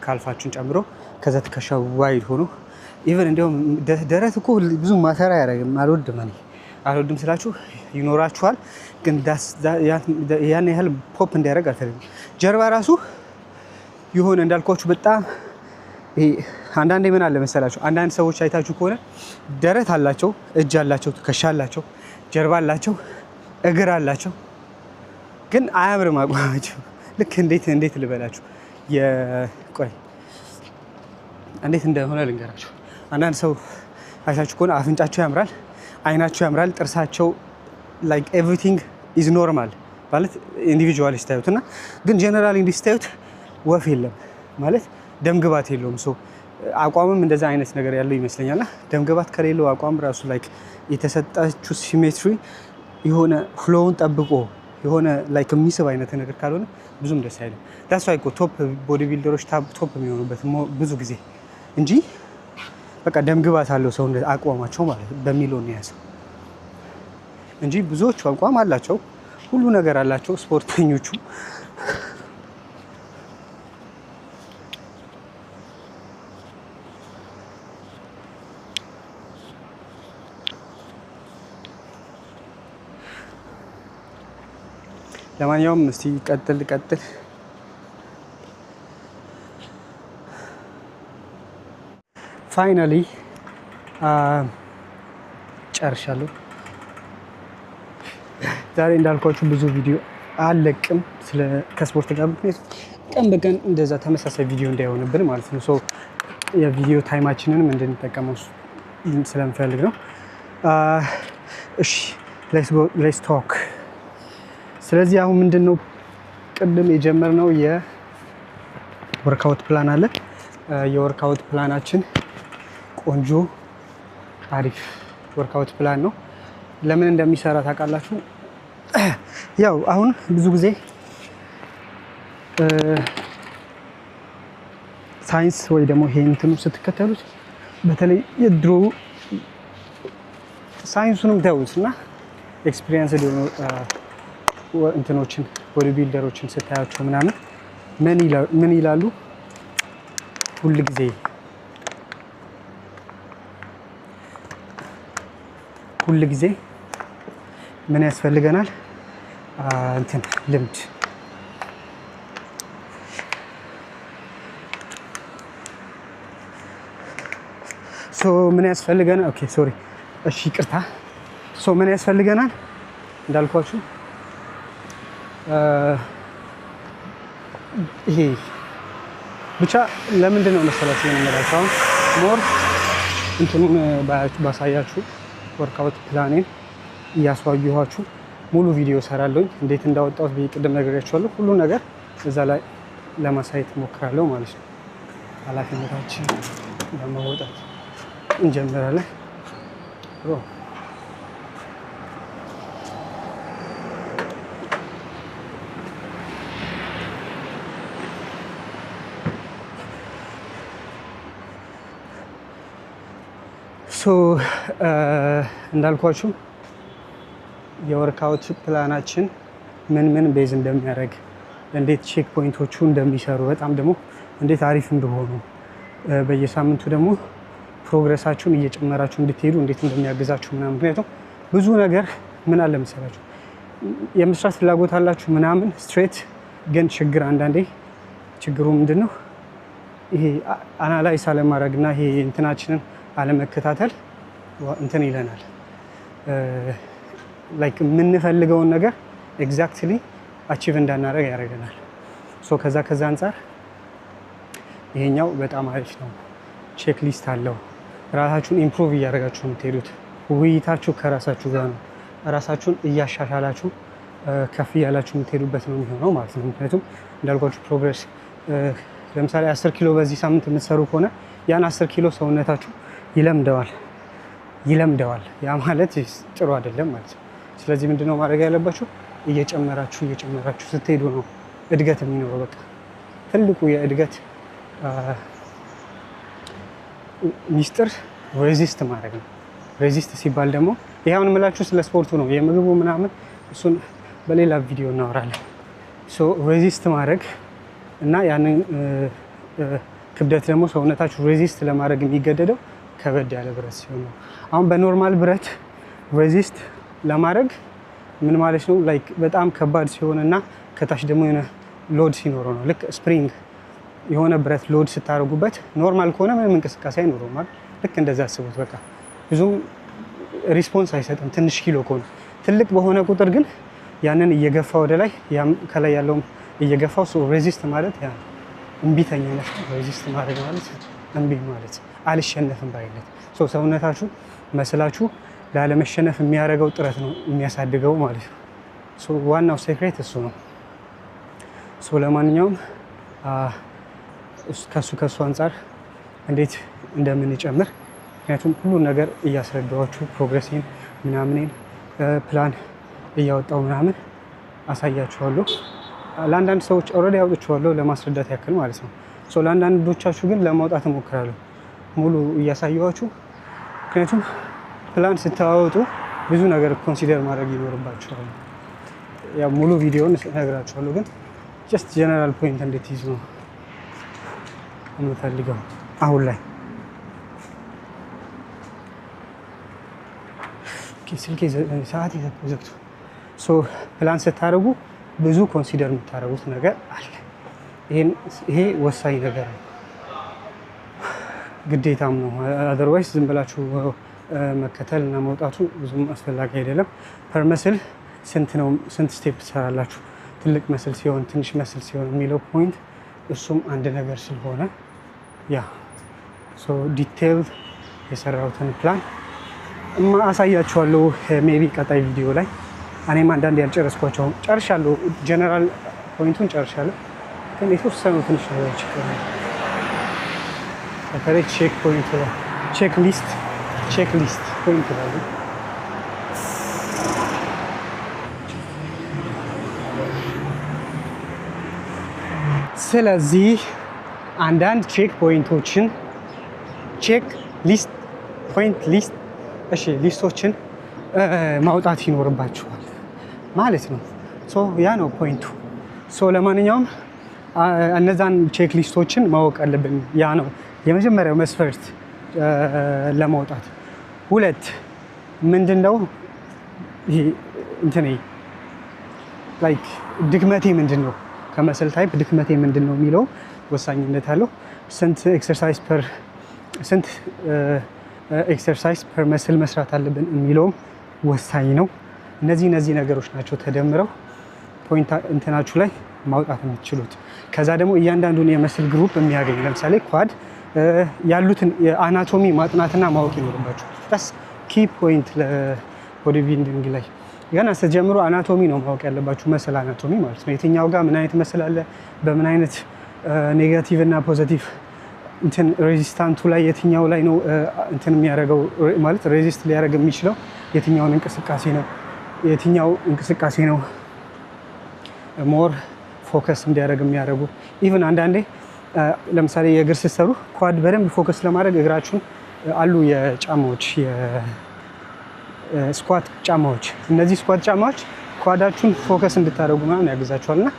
ካልፋችሁን ጨምሮ ከዛ ትከሻው ዋይድ ሆኖ ኢቨን እንዲያውም ደረት እኮ ብዙ ማተር አያደርግም። አልወድም ስላችሁ ይኖራችኋል፣ ግን ያን ያህል ፖፕ እንዲያደርግ አልፈልግም። ጀርባ ራሱ የሆነ እንዳልኳችሁ በጣም ይሄ አንዳንዴ ምን አለ መሰላችሁ፣ አንዳንድ ሰዎች አይታችሁ ከሆነ ደረት አላቸው፣ እጅ አላቸው፣ ትከሻ አላቸው፣ ጀርባ አላቸው፣ እግር አላቸው፣ ግን አያምርም አቋማቸው። ልክ እንዴት ልበላችሁ፣ እንዴት እንደሆነ ልንገራችሁ። አንዳንድ ሰው አይታችሁ ከሆነ አፍንጫቸው ያምራል፣ አይናቸው ያምራል፣ ጥርሳቸው ላይክ ኤቭሪቲንግ ኢዝ ኖርማል ማለት ኢንዲቪጁዋል ስታዩት እና ግን ጀነራል እንዲስታዩት ወፍ የለም ማለት ደምግባት የለውም። ሰው አቋምም እንደዛ አይነት ነገር ያለው ይመስለኛል። ደምግባት ከሌለው አቋም ራሱ ላይክ የተሰጣችሁ ሲሜትሪ የሆነ ፍሎውን ጠብቆ የሆነ ላይክ የሚስብ አይነት ነገር ካልሆነ ብዙም ደስ አይልም። ዳስ ዋይ እኮ ቶፕ ቦዲ ቢልደሮች ቶፕ የሚሆኑበት ብዙ ጊዜ እንጂ በቃ ደምግባት አለው ሰው አቋማቸው ማለት በሚለው ነው ያሰው እንጂ ብዙዎቹ አቋም አላቸው፣ ሁሉ ነገር አላቸው ስፖርተኞቹ። ለማንኛውም እስቲ ቀጥል ፋይናሊ ጨርሻለሁ። ዛሬ እንዳልኳችሁ ብዙ ቪዲዮ አልለቅም ከስፖርት ጋር፣ ምክንያቱም ቀን በቀን እንደዛ ተመሳሳይ ቪዲዮ እንዳይሆንብን ማለት ነው። ሶ የቪዲዮ ታይማችንንም እንድንጠቀመው ስለምፈልግ ነው። እሺ ሌትስ ቶክ። ስለዚህ አሁን ምንድነው ቅድም የጀመርነው የወርክአውት ፕላን አለ። የወርክአውት ፕላናችን ቆንጆ አሪፍ ወርክአውት ፕላን ነው። ለምን እንደሚሰራ ታውቃላችሁ? ያው አሁን ብዙ ጊዜ ሳይንስ ወይ ደግሞ ይሄ እንትኑ ስትከተሉት በተለይ የድሮ ሳይንሱንም ተውት እና ኤክስፒሪየንስ ሊሆኑ እንትኖችን ቦዲ ቢልደሮችን ስታያቸው ምናምን ምን ይላሉ? ሁል ጊዜ ምን ያስፈልገናል? እንትን ልምድ። ምን ያስፈልገናል? ኦኬ ሶሪ፣ እሺ ይቅርታ። ምን ያስፈልገናል እንዳልኳችሁ ይሄ ብቻ ለምንድን ነው መሰላችሁ የምንላችሁ? አሁን ሞር እንትኑን ባሳያችሁ ወርክአውት ፕላኔን እያስዋየኋችሁ ሙሉ ቪዲዮ ሰራለሁኝ። እንዴት እንዳወጣሁት ቅድም ነግሬያችኋለሁ። ሁሉ ነገር እዛ ላይ ለማሳየት እሞክራለሁ ማለት ነው። ኃላፊነታችን ለመወጣት እንጀምራለን። እንዳልኳችሁ የወርክአውት ፕላናችን ምን ቤዝ እንደሚያደርግ እንዴት ቼክ ፖይንቶቹ እንደሚሰሩ በጣም ደግሞ እንዴት አሪፍ እንደሆኑ በየሳምንቱ ደግሞ ፕሮግረሳችሁን እየጨመራችሁ እንድትሄዱ እንዴት እንደሚያግዛችሁ ምናምን። ምክንያቱም ብዙ ነገር ምን አለ መሰላችሁ የመስራት ፍላጎት አላችሁ ምናምን ስትሬት ግን ችግር አንዳንዴ ችግሩ ምንድነው ይሄ አናላይዝ አለማድረግና ይሄ እንትናችንን አለመከታተል እንትን ይለናል። ላይክ የምንፈልገውን ነገር ኤግዛክትሊ አቺቭ እንዳናደርግ ያደርገናል። ከዛ አንጻር ይሄኛው በጣም አሪፍ ነው። ቼክ ሊስት አለው። ራሳችሁን ኢምፕሩቭ እያደረጋችሁ የምትሄዱት ውይይታችሁ ከራሳችሁ ጋር ነው። ራሳችሁን እያሻሻላችሁ ከፍ እያላችሁ የምትሄዱበት ነው የሚሆነው ማለት ነው። ምክንያቱም እንዳልኳችሁ ፕሮግረስ ለምሳሌ 10 ኪሎ በዚህ ሳምንት የምትሰሩ ከሆነ ያን 10 ኪሎ ሰውነታችሁ ይለምደዋል። ያ ማለት ጥሩ አይደለም ማለት ነው። ስለዚህ ምንድነው ማድረግ ያለባችሁ እየጨመራችሁ ስትሄዱ ነው እድገት የሚኖረው። በቃ ትልቁ የእድገት ሚስጥር ሬዚስት ማድረግ ነው። ሬዚስት ሲባል ደግሞ ይሄውን የምላችሁ ስለ ስፖርቱ ነው። የምግቡ ምናምን እሱን በሌላ ቪዲዮ እናወራለን። ሬዚስት ማድረግ እና ያንን ክብደት ደግሞ ሰውነታችሁ ሬዚስት ለማድረግ የሚገደደው ከበድ ያለ ብረት ሲሆን ነው። አሁን በኖርማል ብረት ሬዚስት ለማድረግ ምን ማለት ነው? ላይክ በጣም ከባድ ሲሆን እና ከታች ደግሞ የሆነ ሎድ ሲኖረው ነው። ልክ ስፕሪንግ የሆነ ብረት ሎድ ስታደርጉበት ኖርማል ከሆነ ምንም እንቅስቃሴ አይኖረውም ማለት ልክ እንደዛ አስቡት። በቃ ብዙም ሪስፖንስ አይሰጥም ትንሽ ኪሎ ከሆነ። ትልቅ በሆነ ቁጥር ግን ያንን እየገፋ ወደ ላይ ከላይ ያለውም እየገፋው ሬዚስት ማለት ያ እምቢተኝነት ነው። ሬዚስት ማድረግ ማለት እምቢ ማለት አልሸነፍም ባይነት። ሰውነታችሁ መስላችሁ ላለመሸነፍ የሚያደርገው ጥረት ነው የሚያሳድገው ማለት ነው። ዋናው ሴክሬት እሱ ነው። ለማንኛውም ከሱ አንጻር እንዴት እንደምንጨምር ምክንያቱም ሁሉን ነገር እያስረዳኋችሁ ፕሮግሬሲን ምናምኔን ፕላን እያወጣው ምናምን አሳያችኋለሁ። ለአንዳንድ ሰዎች ኦልሬዲ አውጥቼዋለሁ ለማስረዳት ያክል ማለት ነው። ለአንዳንዶቻችሁ ግን ለማውጣት እሞክራለሁ ሙሉ እያሳየኋችሁ። ምክንያቱም ፕላን ስታወጡ ብዙ ነገር ኮንሲደር ማድረግ ይኖርባችኋል። ያው ሙሉ ቪዲዮውን እነግራችኋለሁ፣ ግን ጀስት ጀነራል ፖይንት እንድትይዙ ነው የምፈልገው አሁን ላይ። ስልኬ ሰዓት ዘግቶ ፕላን ስታደርጉ ብዙ ኮንሲደር የምታደርጉት ነገር አለ። ይሄ ወሳኝ ነገር ነው፣ ግዴታም ነው። አዘርዋይስ ዝም ብላችሁ መከተል እና መውጣቱ ብዙም አስፈላጊ አይደለም። ፐር መስል ስንት ስቴፕ ትሰራላችሁ፣ ትልቅ መስል ሲሆን ትንሽ መስል ሲሆን የሚለው ፖይንት እሱም አንድ ነገር ስለሆነ ያ ዲቴይል የሰራሁትን ፕላን አሳያችኋለሁ ሜቢ ቀጣይ ቪዲዮ ላይ። እኔም አንዳንድ ያልጨረስኳቸው ጨርሻለሁ፣ ጀነራል ፖይንቱን ጨርሻለሁ፣ ግን የተወሰኑ ትንሽ ነገሮች በተለይ ቼክ ሊስት ፖይንት ላሉ ስለዚህ አንዳንድ ሊስቶችን ማውጣት ይኖርባችኋል ማለት ነው። ያ ነው ፖይንቱ። ለማንኛውም እነዛን ቼክ ሊስቶችን ማወቅ አለብን። ያ ነው የመጀመሪያው መስፈርት ለማውጣት። ሁለት ምንድነው ይሄ ላይክ ድክመቴ ምንድነው፣ ከመሰል ታይፕ ድክመቴ ምንድነው የሚለው ወሳኝነት አለው። ስንት ኤክሰርሳይዝ ፐር መስል መስራት አለብን የሚለውም ወሳኝ ነው። እነዚህ ነገሮች ናቸው ተደምረው ፖይንት እንትናችሁ ላይ ማውጣት የምትችሉት። ከዛ ደግሞ እያንዳንዱን የመስል ግሩፕ የሚያገኝ ለምሳሌ ኳድ ያሉትን የአናቶሚ ማጥናትና ማወቅ ይኖርባችሁ። ዳስ ኪ ፖይንት ለቦዲ ቢልዲንግ ላይ ገና ስትጀምሩ አናቶሚ ነው ማወቅ ያለባችሁ፣ መስል አናቶሚ ማለት ነው። የትኛው ጋር ምን አይነት መስል አለ፣ በምን አይነት ኔጋቲቭ እና ፖዚቲቭ እንትን ሬዚስታንቱ ላይ የትኛው ላይ ነው እንትን የሚያደርገው ማለት ሬዚስት ሊያደርግ የሚችለው የትኛው እንቅስቃሴ ነው ሞር ፎከስ እንዲያደርግ የሚያደርጉ። ኢቭን አንዳንዴ ለምሳሌ የእግር ስትሰሩ ኳድ በደንብ ፎከስ ለማድረግ እግራችሁን አሉ የጫማዎች የስኳት ጫማዎች። እነዚህ ስኳት ጫማዎች ኳዳችሁን ፎከስ እንድታደርጉ ምናምን ያግዛችኋል። እና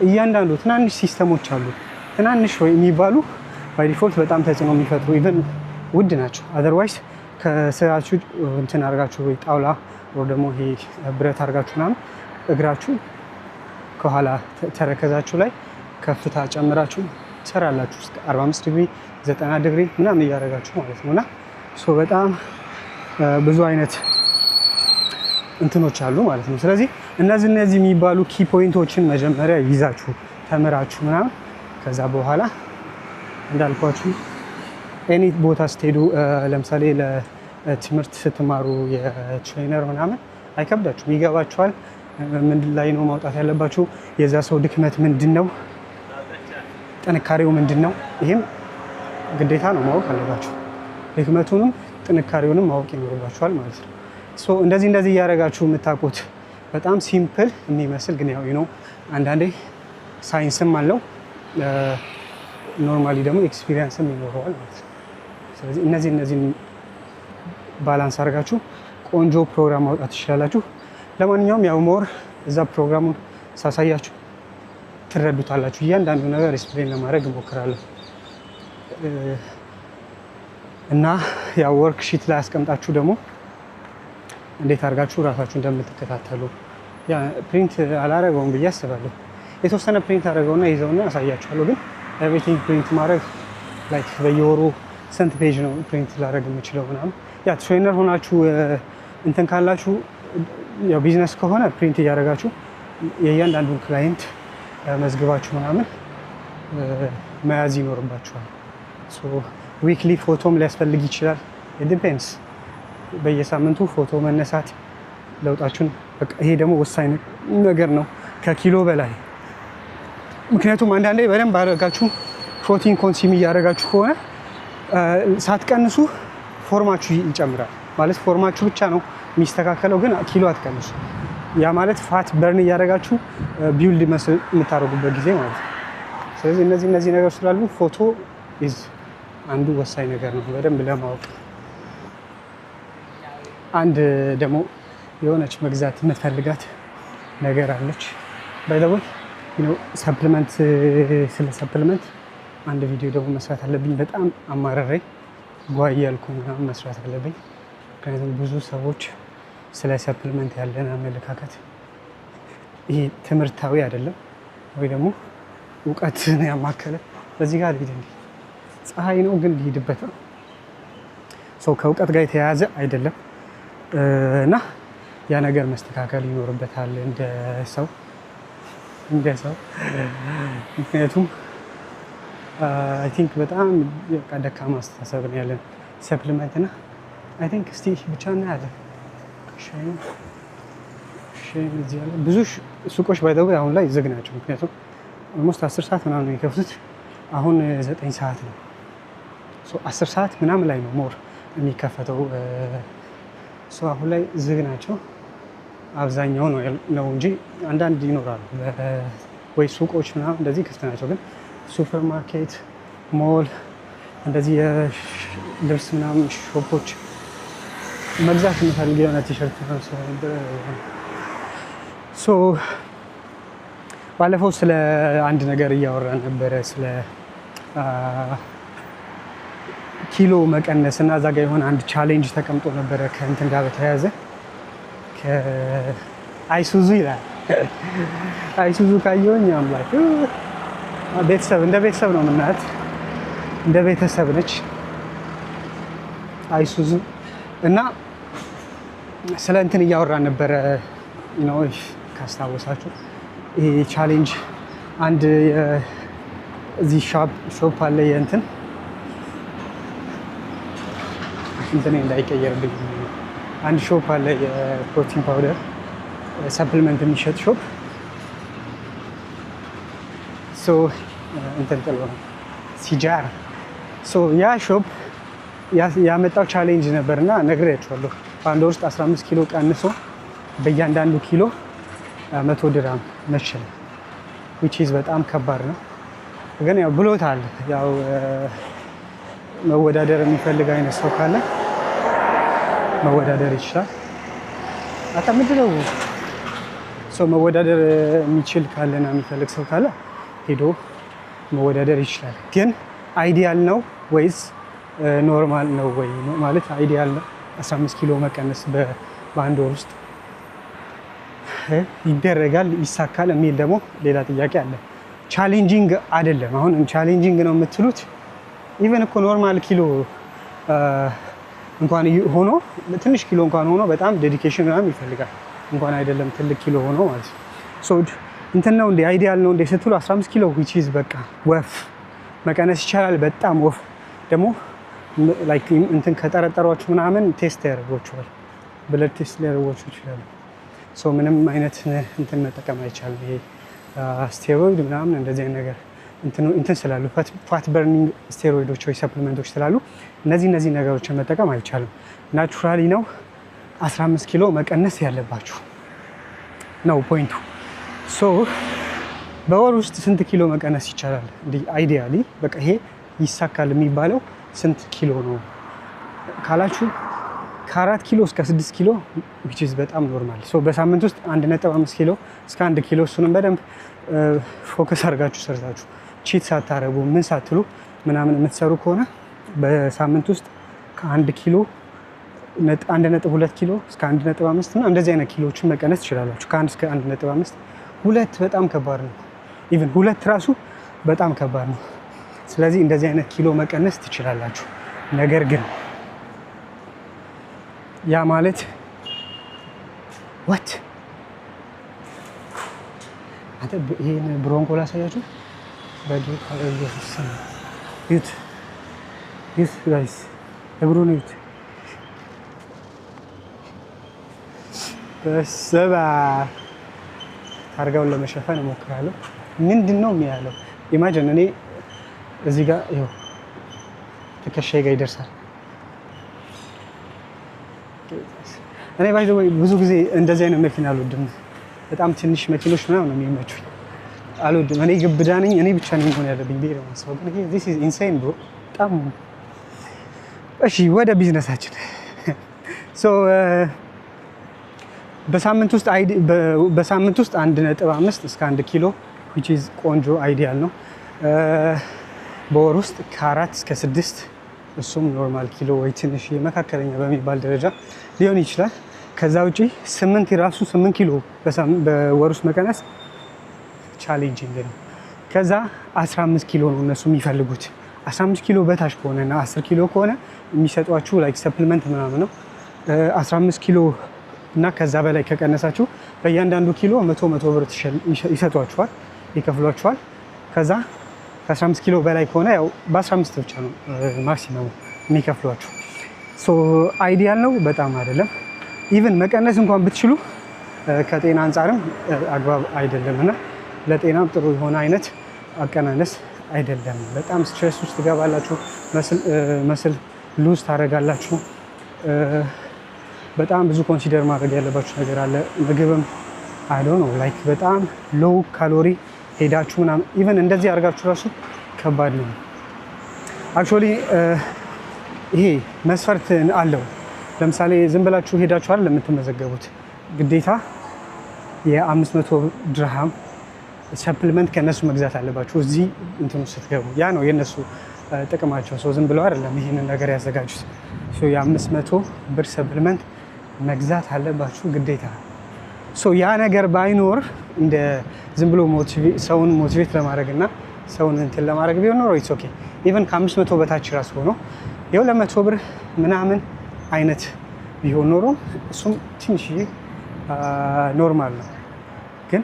እያንዳንዱ ትናንሽ ሲስተሞች አሉ ትናንሽ ወይ የሚባሉ ባይ ዲፎልት በጣም ተጽዕኖ የሚፈጥሩ ኢቨን ውድ ናቸው። አዘርዋይስ ከስራችሁ እንትን አድርጋችሁ ወይ ጣውላ ወይ ደግሞ ይሄ ብረት አድርጋችሁ ምናምን እግራችሁ ከኋላ ተረከዛችሁ ላይ ከፍታ ጨምራችሁ ትሰራላችሁ እስከ 45 ዲግሪ 90 ዲግሪ ምናምን እያደረጋችሁ ማለት ነው። እና በጣም ብዙ አይነት እንትኖች አሉ ማለት ነው። ስለዚህ እነዚህ የሚባሉ ኪ ፖይንቶችን መጀመሪያ ይዛችሁ ተምራችሁ ምናምን ከዛ በኋላ እንዳልኳችሁ ኤኒ ቦታ ስትሄዱ ለምሳሌ ለትምህርት ስትማሩ የትሬነር ምናምን አይከብዳችሁም፣ ይገባችኋል። ምንድን ላይ ነው ማውጣት ያለባችሁ፣ የዛ ሰው ድክመት ምንድን ነው፣ ጥንካሬው ምንድን ነው። ይህም ግዴታ ነው ማወቅ አለባችሁ። ድክመቱንም ጥንካሬውንም ማወቅ ይኖርባችኋል ማለት ነው። እንደዚህ እያደረጋችሁ የምታውቁት በጣም ሲምፕል የሚመስል ግን ያው ነው አንዳንዴ ሳይንስም አለው ኖርማሊ ደግሞ ኤክስፒሪየንስም ይኖረዋል ማለት ነው። ስለዚህ እነዚህን ባላንስ አድርጋችሁ ቆንጆ ፕሮግራም ማውጣት ትችላላችሁ። ለማንኛውም ያው ሞር እዛ ፕሮግራሙን ሳሳያችሁ ትረዱታላችሁ። እያንዳንዱ ነገር ኤክስፕሌን ለማድረግ እሞክራለሁ እና ያው ወርክ ሺት ላይ አስቀምጣችሁ ደግሞ እንዴት አድርጋችሁ ራሳችሁ እንደምትከታተሉ ያ ፕሪንት አላረገውም ብዬ አስባለሁ። የተወሰነ ፕሪንት አደረገውና ይዘውና አሳያችኋለሁ። ግን ኤቭሪቲንግ ፕሪንት ማድረግ ላይክ በየወሩ ስንት ፔጅ ነው ፕሪንት ላደረግ የምችለው ምናምን። ያ ትሬነር ሆናችሁ እንትን ካላችሁ ያው ቢዝነስ ከሆነ ፕሪንት እያደረጋችሁ የእያንዳንዱን ክላይንት መዝግባችሁ ምናምን መያዝ ይኖርባችኋል። ዊክሊ ፎቶም ሊያስፈልግ ይችላል። ዲፔንድስ በየሳምንቱ ፎቶ መነሳት ለውጣችሁን በቃ ይሄ ደግሞ ወሳኝ ነገር ነው ከኪሎ በላይ። ምክንያቱም አንዳንዴ በደንብ አድርጋችሁ ፕሮቲን ኮንሱም እያደረጋችሁ ከሆነ ሳትቀንሱ ፎርማችሁ ይጨምራል ማለት ፎርማችሁ ብቻ ነው የሚስተካከለው፣ ግን ኪሎ አትቀንሱ። ያ ማለት ፋት በርን እያደረጋችሁ ቢውልድ መስል የምታደርጉበት ጊዜ ማለት ነው። ስለዚህ እነዚህ ነገር ስላሉ ፎቶ ኢዝ አንዱ ወሳኝ ነገር ነው በደንብ ለማወቅ። አንድ ደግሞ የሆነች መግዛት የምትፈልጋት ነገር አለች። ባይ ዘ ወይ ሰፕሊመንት፣ ስለ ሰፕሊመንት አንድ ቪዲዮ ደግሞ መስራት አለብኝ። በጣም አማረረኝ ጓይ ያልኩ ምናምን መስራት አለብኝ። ምክንያቱም ብዙ ሰዎች ስለ ሰፕሊመንት ያለን አመለካከት ይሄ ትምህርታዊ አይደለም ወይ ደግሞ እውቀትን ያማከለ። በዚህ ጋር ልሂድ እንዲ ፀሐይ ነው ግን ልሂድበት ነው። ከእውቀት ጋር የተያያዘ አይደለም እና ያ ነገር መስተካከል ይኖርበታል እንደ ሰው። ምክንያቱም አይ ቲንክ በጣም ደካማ አስተሳሰብ ነው ያለን ሰፕሊመንት እና አይ ቲንክ እስቲ ብቻ እናያለን። እዚህ ያለ ብዙ ሱቆች ባይደው አሁን ላይ ዝግ ናቸው። ምክንያቱም ኦልሞስት 10 ሰዓት ምናምን ነው የሚከፍቱት። አሁን 9 ሰዓት ነው። 10 ሰዓት ምናምን ላይ ነው ሞር የሚከፈተው። አሁን ላይ ዝግ ናቸው አብዛኛው ነው እንጂ አንዳንድ ይኖራሉ ወይ ሱቆች ምናምን እንደዚህ ክፍት ናቸው። ግን ሱፐር ማርኬት፣ ሞል፣ እንደዚህ የልብስ ምናምን ሾፖች መግዛት የምፈልግ የሆነ ቲሸርት ባለፈው ስለ አንድ ነገር እያወራን ነበረ፣ ስለ ኪሎ መቀነስ እና እዛ ጋር የሆነ አንድ ቻሌንጅ ተቀምጦ ነበረ ከእንትን ጋር በተያያዘ አይሱዙ ይላል። አይሱዙ ካየሁኝ አምላክ ቤተሰብ እንደ ቤተሰብ ነው የምናያት፣ እንደ ቤተሰብ ነች አይሱዙ። እና ስለ እንትን እያወራን ነበረ ነው ካስታወሳችሁ፣ ይሄ ቻሌንጅ አንድ እዚህ ሾፕ አለ የእንትን እንዳይቀየርብኝ አንድ ሾፕ አለ የፕሮቲን ፓውደር ሰፕሊመንት የሚሸጥ ሾፕ። እንትን ጥሎ ነው ሲጃር። ያ ሾፕ ያመጣው ቻሌንጅ ነበርና ነግሬያችኋለሁ። በአንድ ወር ውስጥ 15 ኪሎ ቀንሶ በእያንዳንዱ ኪሎ 100 ድራም መችል which is በጣም ከባድ ነው። ግን ያው ብሎታል። ያው መወዳደር የሚፈልግ አይነት ሰው ካለ መወዳደር ይችላል። አታ ምንድነው ሰው መወዳደር የሚችል ካለና የሚፈልግ ሰው ካለ ሄዶ መወዳደር ይችላል። ግን አይዲያል ነው ወይስ ኖርማል ነው ወይ ማለት አይዲያል 15 ኪሎ መቀነስ በአንድ ወር ውስጥ ይደረጋል ይሳካል የሚል ደግሞ ሌላ ጥያቄ አለ። ቻሌንጂንግ አይደለም። አሁን ቻሌንጂንግ ነው የምትሉት ኢቨን እኮ ኖርማል ኪሎ እንኳን ሆኖ ትንሽ ኪሎ እንኳን ሆኖ በጣም ዴዲኬሽን ምናምን ይፈልጋል። እንኳን አይደለም ትልቅ ኪሎ ሆኖ ማለት ነው። ሶ እንትን ነው እንደ አይዲያል ነው እንደ ስትሉ 15 ኪሎ which is በቃ ወፍ መቀነስ ይቻላል። በጣም ወፍ ደግሞ ላይክ እንትን ከጠረጠሯችሁ ምናምን ቴስት ያደርጓችኋል። ብለድ ቴስት ሊያደርጓችሁ ይችላሉ። ሶ ምንም አይነት እንትን መጠቀም አይቻልም። ይሄ ስቴሮይድ ምናምን እንደዚህ አይነት ነገር እንትን ስላሉ ፋት በርኒንግ ስቴሮይዶች ወይ ሰፕሊመንቶች ስላሉ እነዚህ ነገሮችን መጠቀም አይቻልም። ናቹራሊ ነው 15 ኪሎ መቀነስ ያለባችሁ ነው ፖይንቱ። ሶ በወር ውስጥ ስንት ኪሎ መቀነስ ይቻላል? እንዲህ አይዲያሊ በቃ ይሄ ይሳካል የሚባለው ስንት ኪሎ ነው ካላችሁ ከ4 ኪሎ እስከ 6 ኪሎ which is በጣም ኖርማል። ሶ በሳምንት ውስጥ 1.5 ኪሎ እስከ 1 ኪሎ እሱንም በደንብ ፎከስ አድርጋችሁ ሰርታችሁ ቺት ሳታረጉ ምን ሳትሉ ምናምን የምትሰሩ ከሆነ በሳምንት ውስጥ ከ1 ኪሎ 1.2 ኪሎ እስከ 1.5 እና እንደዚህ አይነት ኪሎዎችን መቀነስ ትችላላችሁ። ከ1 እስከ 1.5 ሁለት በጣም ከባድ ነው። ኢቭን ሁለት ራሱ በጣም ከባድ ነው። ስለዚህ እንደዚህ አይነት ኪሎ መቀነስ ትችላላችሁ። ነገር ግን ያ ማለት what አንተ ይሄን ብሮንኮ ላሳያችሁ በጌታ ኢየሱስ ስም ዩት ጋይስ እግሩን ዩት በሰባ ታርጋውን ለመሸፈን እሞክራለሁ። ምንድን ነው የሚያለው? ኢማጂን እኔ እዚህ ጋር ይኸው ትከሻዬ ጋር ይደርሳል። እኔ ብዙ ጊዜ እንደዚህ አይነት መኪና አልወድም። በጣም ትንሽ መኪኖች ምናምን ነው የሚመቹኝ። አልወድም። እኔ ግብዳ ነኝ። እኔ ብቻ ነኝ መሆን ያለብኝ ብዬ ነው የማስበው። ግን ይሄ this is insane bro በጣም እሺ። ወደ ቢዝነሳችን ሶ በሳምንት ውስጥ 1.5 እስከ 1 ኪሎ which is ቆንጆ አይዲያል ነው። በወር ውስጥ ከ4 እስከ 6 እሱም ኖርማል ኪሎ ወይ ትንሽ መካከለኛ በሚባል ደረጃ ሊሆን ይችላል። ከዛ ውጪ 8 ኪሎ በወር ውስጥ መቀነስ ቻሌንጂንግ ነው። ከዛ 15 ኪሎ ነው እነሱ የሚፈልጉት። 15 ኪሎ በታች ከሆነና 10 ኪሎ ከሆነ የሚሰጧችሁ ላይክ ሰፕሊመንት ምናምን ነው። 15 ኪሎ እና ከዛ በላይ ከቀነሳችሁ በእያንዳንዱ ኪሎ 100 ብር ይሰጧችኋል፣ ይከፍሏችኋል። ከዛ ከ15 ኪሎ በላይ ከሆነ ያው በ15 ብቻ ነው ማክሲመሙ የሚከፍሏችሁ። ሶ አይዲያል ነው በጣም አይደለም። ኢቭን መቀነስ እንኳን ብትችሉ ከጤና አንጻርም አግባብ አይደለም እና ለጤናም ጥሩ የሆነ አይነት አቀናነስ አይደለም። በጣም ስትሬስ ውስጥ ትገባላችሁ፣ መስል ሉዝ ታደርጋላችሁ። በጣም ብዙ ኮንሲደር ማድረግ ያለባችሁ ነገር አለ። ምግብም አይዶ ነው ላይክ በጣም ሎው ካሎሪ ሄዳችሁ ምናምን ኢቨን እንደዚህ አድርጋችሁ ራሱ ከባድ ነው። አክቹዋሊ ይሄ መስፈርት አለው። ለምሳሌ ዝም ብላችሁ ሄዳችሁ አይደል የምትመዘገቡት፣ ግዴታ የ500 ድርሃም ሰፕሊመንት ከነሱ መግዛት አለባችሁ እዚህ እንትኑ ስትገቡ። ያ ነው የነሱ ጥቅማቸው። ሰው ዝም ብለው አይደለም ይሄንን ነገር ያዘጋጁት። የ500 ብር ሰፕሊመንት መግዛት አለባችሁ ግዴታ። ያ ነገር ባይኖር እንደ ዝም ብሎ ሰውን ሞቲቬት ለማድረግ እና ሰውን እንትን ለማድረግ ቢሆን ኖሮ ኢትስ ኦኬ። ኢቨን ከ500 በታች ራሱ ሆኖ የ200 ብር ምናምን አይነት ቢሆን ኖሮ እሱም ትንሽ ኖርማል ነው። ግን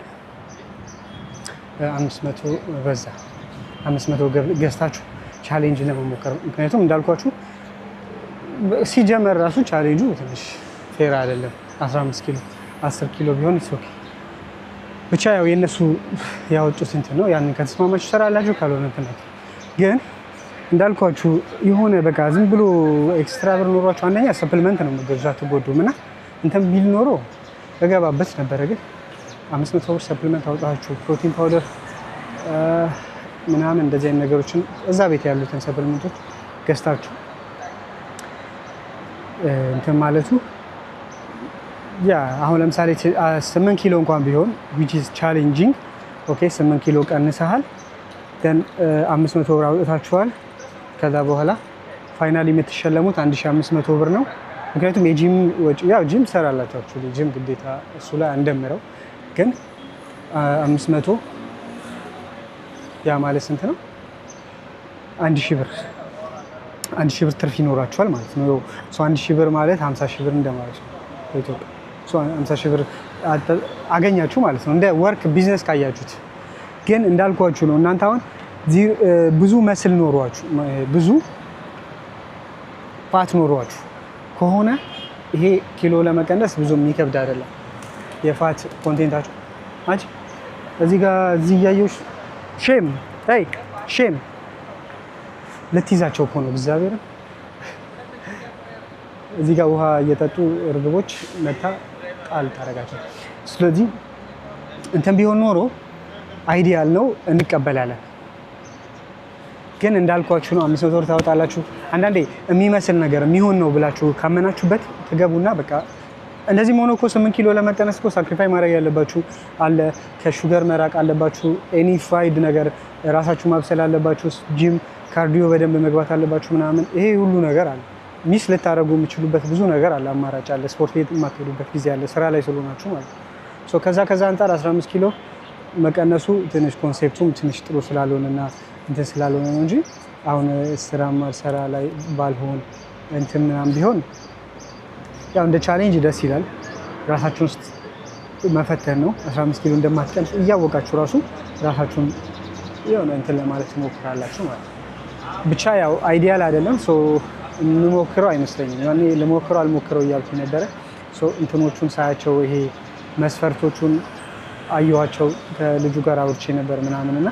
500 በዛ። 500 ገዝታችሁ ቻሌንጅ ለመሞከር ምክንያቱም እንዳልኳችሁ ሲጀመር ራሱ ቻሌንጁ ትንሽ ፌር አይደለም። 15 ኪሎ 10 ኪሎ ቢሆን ኢትስ ኦኬ። ብቻ ያው የነሱ ያወጡት እንትን ነው። ያንን ከተስማማችሁ ሰራላችሁ፣ ካልሆነ እንትን ነው። ግን እንዳልኳችሁ የሆነ በቃ ዝም ብሎ ኤክስትራ ብር ኖሯችሁ አንደኛ ሰፕሊመንት ነው የምትገዙት አትጎዱም እና እንትን ቢል ኖሮ እገባበት ነበረ። ግን 500 ብር ሰፕሊመንት አውጣችሁ ፕሮቲን ፓውደር ምናምን እንደዚህ አይነት ነገሮችን እዛ ቤት ያሉትን ሰፕሊመንቶች ገዝታችሁ እንትን ማለቱ ያ አሁን ለምሳሌ 8 ኪሎ እንኳን ቢሆን which is challenging ኦኬ 8 ኪሎ ቀንሰሃል then 500 ብር አውጥታችኋል ከዛ በኋላ ፋይናሊ የምትሸለሙት 1500 ብር ነው ምክንያቱም የጂም ወጪ ያው ጂም ሰራላችሁ ጂም ግዴታ እሱ ላይ እንደምረው ግን 500 ያ ማለት ስንት ነው 1000 ብር 1000 ብር ትርፍ ይኖራችኋል ማለት ነው ሶ 1000 ብር ማለት 50000 ብር እንደማለት ነው በኢትዮጵያ ሶ 50000 ብር አገኛችሁ ማለት ነው እንደ ወርክ ቢዝነስ ካያችሁት ግን እንዳልኳችሁ ነው እናንተ አሁን ብዙ መስል ኖሯችሁ ብዙ ፋት ኖሯችሁ ከሆነ ይሄ ኪሎ ለመቀነስ ብዙ የሚከብድ አይደለም የፋት ኮንቴንታችሁ አጭ እዚህ ጋር እዚህ ያዩሽ ሼም ለትይዛቸው እኮ ነው እግዚአብሔር እዚህ ጋር ውሃ እየጠጡ እርግቦች መታ ቃል ታረጋቸው ስለዚህ እንትን ቢሆን ኖሮ አይዲያል ነው እንቀበላለን ግን እንዳልኳችሁ ነው 500 ብር ታወጣላችሁ አንዳንዴ የሚመስል ነገር የሚሆን ነው ብላችሁ ካመናችሁበት ትገቡና በቃ እንደዚህ ሆኖ እኮ 8 ኪሎ ለመቀነስ እኮ ሳክሪፋይ ማድረግ ያለባችሁ አለ ከሹገር መራቅ አለባችሁ ኤኒ ፍራይድ ነገር ራሳችሁ ማብሰል አለባችሁ ጂም ካርዲዮ በደንብ መግባት አለባችሁ ምናምን ይሄ ሁሉ ነገር አለ ሚስ ልታረጉ የምትችሉበት ብዙ ነገር አለ አማራጭ አለ ስፖርት ቤት የማትሄዱበት ጊዜ አለ ስራ ላይ ስለሆናችሁ ማለት ሶ ከዛ አንፃር 15 ኪሎ መቀነሱ ትንሽ ኮንሴፕቱም ትንሽ ጥሩ ስላልሆነና እንትን ስላልሆነ ነው እንጂ አሁን ስራ ላይ ባልሆን እንትን ምናምን ቢሆን ያው እንደ ቻሌንጅ ደስ ይላል ራሳችሁን ውስጥ መፈተን ነው 15 ኪሎ እንደማትቀንሱ እያወቃችሁ ራሱ ራሳችሁን የሆነ እንትን ለማለት ትሞክራላችሁ ማለት ነው ብቻ ያው አይዲያል አይደለም ሶ እንሞክረው አይመስለኝም ያኔ ለሞክረው አልሞክረው እያልኩ ነበረ ሶ እንትኖቹን ሳያቸው ይሄ መስፈርቶቹን አየኋቸው ከልጁ ጋር አውርቼ ነበር ምናምንና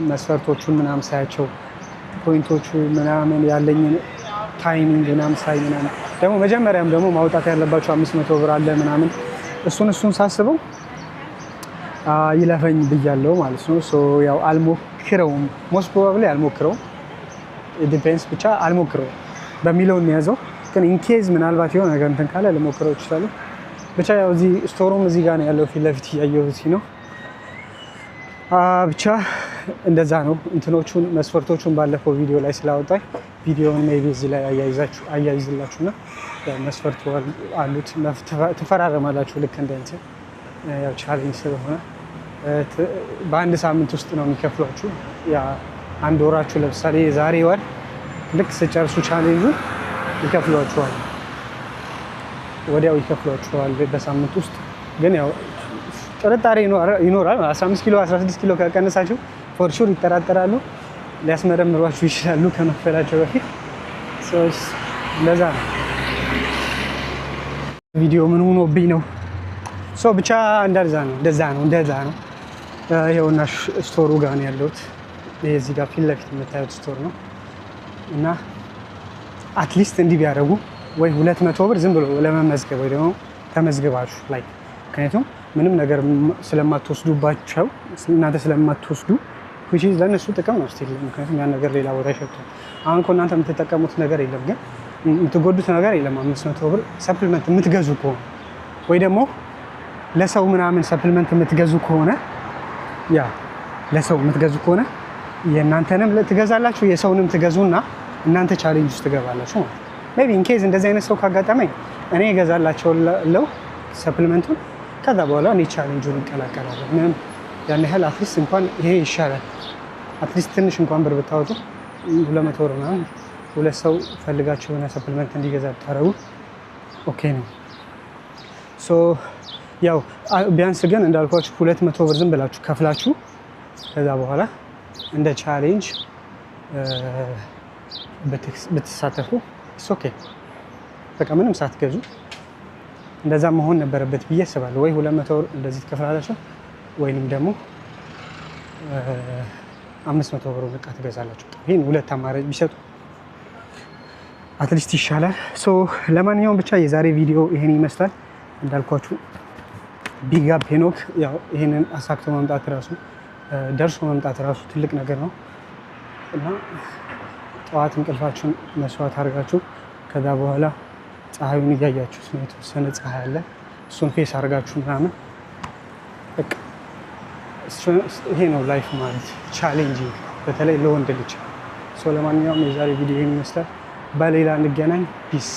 መስፈርቶቹን ምናምን ሳያቸው ፖይንቶቹ ምናምን ያለኝን ታይሚንግ ምናምን ሳይ ምናምን ደግሞ መጀመሪያም ደግሞ ማውጣት ያለባቸው 500 ብር አለ ምናምን እሱን ሳስበው ይለፈኝ ብያለሁ ማለት ነው ሶ ያው አልሞክረውም ሞስት ፕሮባብሊ አልሞክረውም ዲፔንስ ብቻ አልሞክረውም በሚለው የሚያዘው ግን ኢንኬዝ ምናልባት የሆነ ነገር እንትን ካለ ልሞክረው ይችላል ብቻ ያው እዚህ ስቶሩም እዚህ ጋር ነው ያለው ፊት ለፊት ያየሁት ነው ብቻ እንደዛ ነው እንትኖቹን መስፈርቶቹን ባለፈው ቪዲዮ ላይ ስላወጣኝ ቪዲዮውን ሜቢ እዚህ ላይ አያይዝላችሁና መስፈርቱ አሉት ትፈራረማላችሁ ልክ እንደ እንትን ያው ቻሌንጅ ስለሆነ በአንድ ሳምንት ውስጥ ነው የሚከፍሏችሁ ያ አንድ ወራችሁ ለምሳሌ ዛሬ ወር ልክ ስጨርሱ ቻሌንጁ ይከፍሏችኋል ወዲያው ይከፍሏችኋል በሳምንት ውስጥ ግን ያው ጥርጣሬ ይኖራል 15 ኪሎ 16 ኪሎ ከቀነሳችሁ ፎር ሹር ይጠራጠራሉ ሊያስመረምሯችሁ ይችላሉ ከመክፈላቸው በፊት ሶስ ለዛ ነው ቪዲዮ ምን ሆኖብኝ ነው ሶ ብቻ እንደዛ ነው ይሄውና ስቶሩ ጋር ነው ያለሁት ይሄ እዚህ ጋር ፊት ለፊት የምታዩት ስቶር ነው እና አትሊስት እንዲህ ቢያደርጉ ወይ 200 ብር ዝም ብሎ ለመመዝገብ ወይ ደግሞ ተመዝግባችሁ ላይ ምክንያቱም ምንም ነገር ስለማትወስዱባቸው እናንተ ስለማትወስዱ which is ለነሱ ጥቅም ነው ስቲል ምክንያቱም ያን ነገር ሌላ ቦታ ይሸጣል አሁን እኮ እናንተ የምትጠቀሙት ነገር የለም ግን የምትጎዱት ነገር የለም 500 ብር ሰፕሊመንት የምትገዙ ከሆነ ወይ ደግሞ ለሰው ምናምን ሰፕሊመንት የምትገዙ ከሆነ ያ ለሰው የምትገዙ ከሆነ የእናንተንም ትገዛላችሁ የሰውንም ትገዙና እናንተ ቻሌንጅ ውስጥ ትገባላችሁ ማለት ሜቢ ኢን ኬዝ እንደዚህ አይነት ሰው ካጋጠመኝ እኔ እገዛላቸዋለሁ ሰፕሊመንቱን ከዛ በኋላ እኔ ቻሌንጁን እንቀላቀላለሁ ምንም ያን ያህል አትሊስት እንኳን ይሄ ይሻላል አትሊስት ትንሽ እንኳን ብር ብታወጡ 200 ብር ምናምን ሁለት ሰው ፈልጋችሁ የሆነ ሰፕሊመንት እንዲገዛ ብታረጉ ኦኬ ነው ሶ ያው ቢያንስ ግን እንዳልኳችሁ 200 ብር ዝም ብላችሁ ከፍላችሁ ከዛ በኋላ እንደ ቻሌንጅ ብትሳተፉ ኦኬ በቃ ምንም ሳትገዙ እንደዛ መሆን ነበረበት ብዬ አስባለሁ ወይ 200 ብር እንደዚህ ትከፍላላችሁ ወይንም ደግሞ 500 ብር በቃ ትገዛላችሁ ይሄን ሁለት አማራጭ ቢሰጡ አትሊስት ይሻላል ሶ ለማንኛውም ብቻ የዛሬ ቪዲዮ ይሄን ይመስላል እንዳልኳችሁ ቢግ አፕ ሄኖክ ያው ይሄንን አሳክቶ መምጣት ራሱ ደርሶ መምጣት ራሱ ትልቅ ነገር ነው እና ጠዋት እንቅልፋችሁን መስዋዕት አድርጋችሁ ከዛ በኋላ ፀሐዩን እያያችሁት ነው። የተወሰነ ፀሐይ አለ። እሱን ፌስ አድርጋችሁ ምናምን በቃ ይሄ ነው ላይፍ ማለት ቻሌንጂንግ፣ በተለይ ለወንድ ልጅ። ለማንኛውም የዛሬ ቪዲዮ ይመስላል። በሌላ እንገናኝ። ፒስ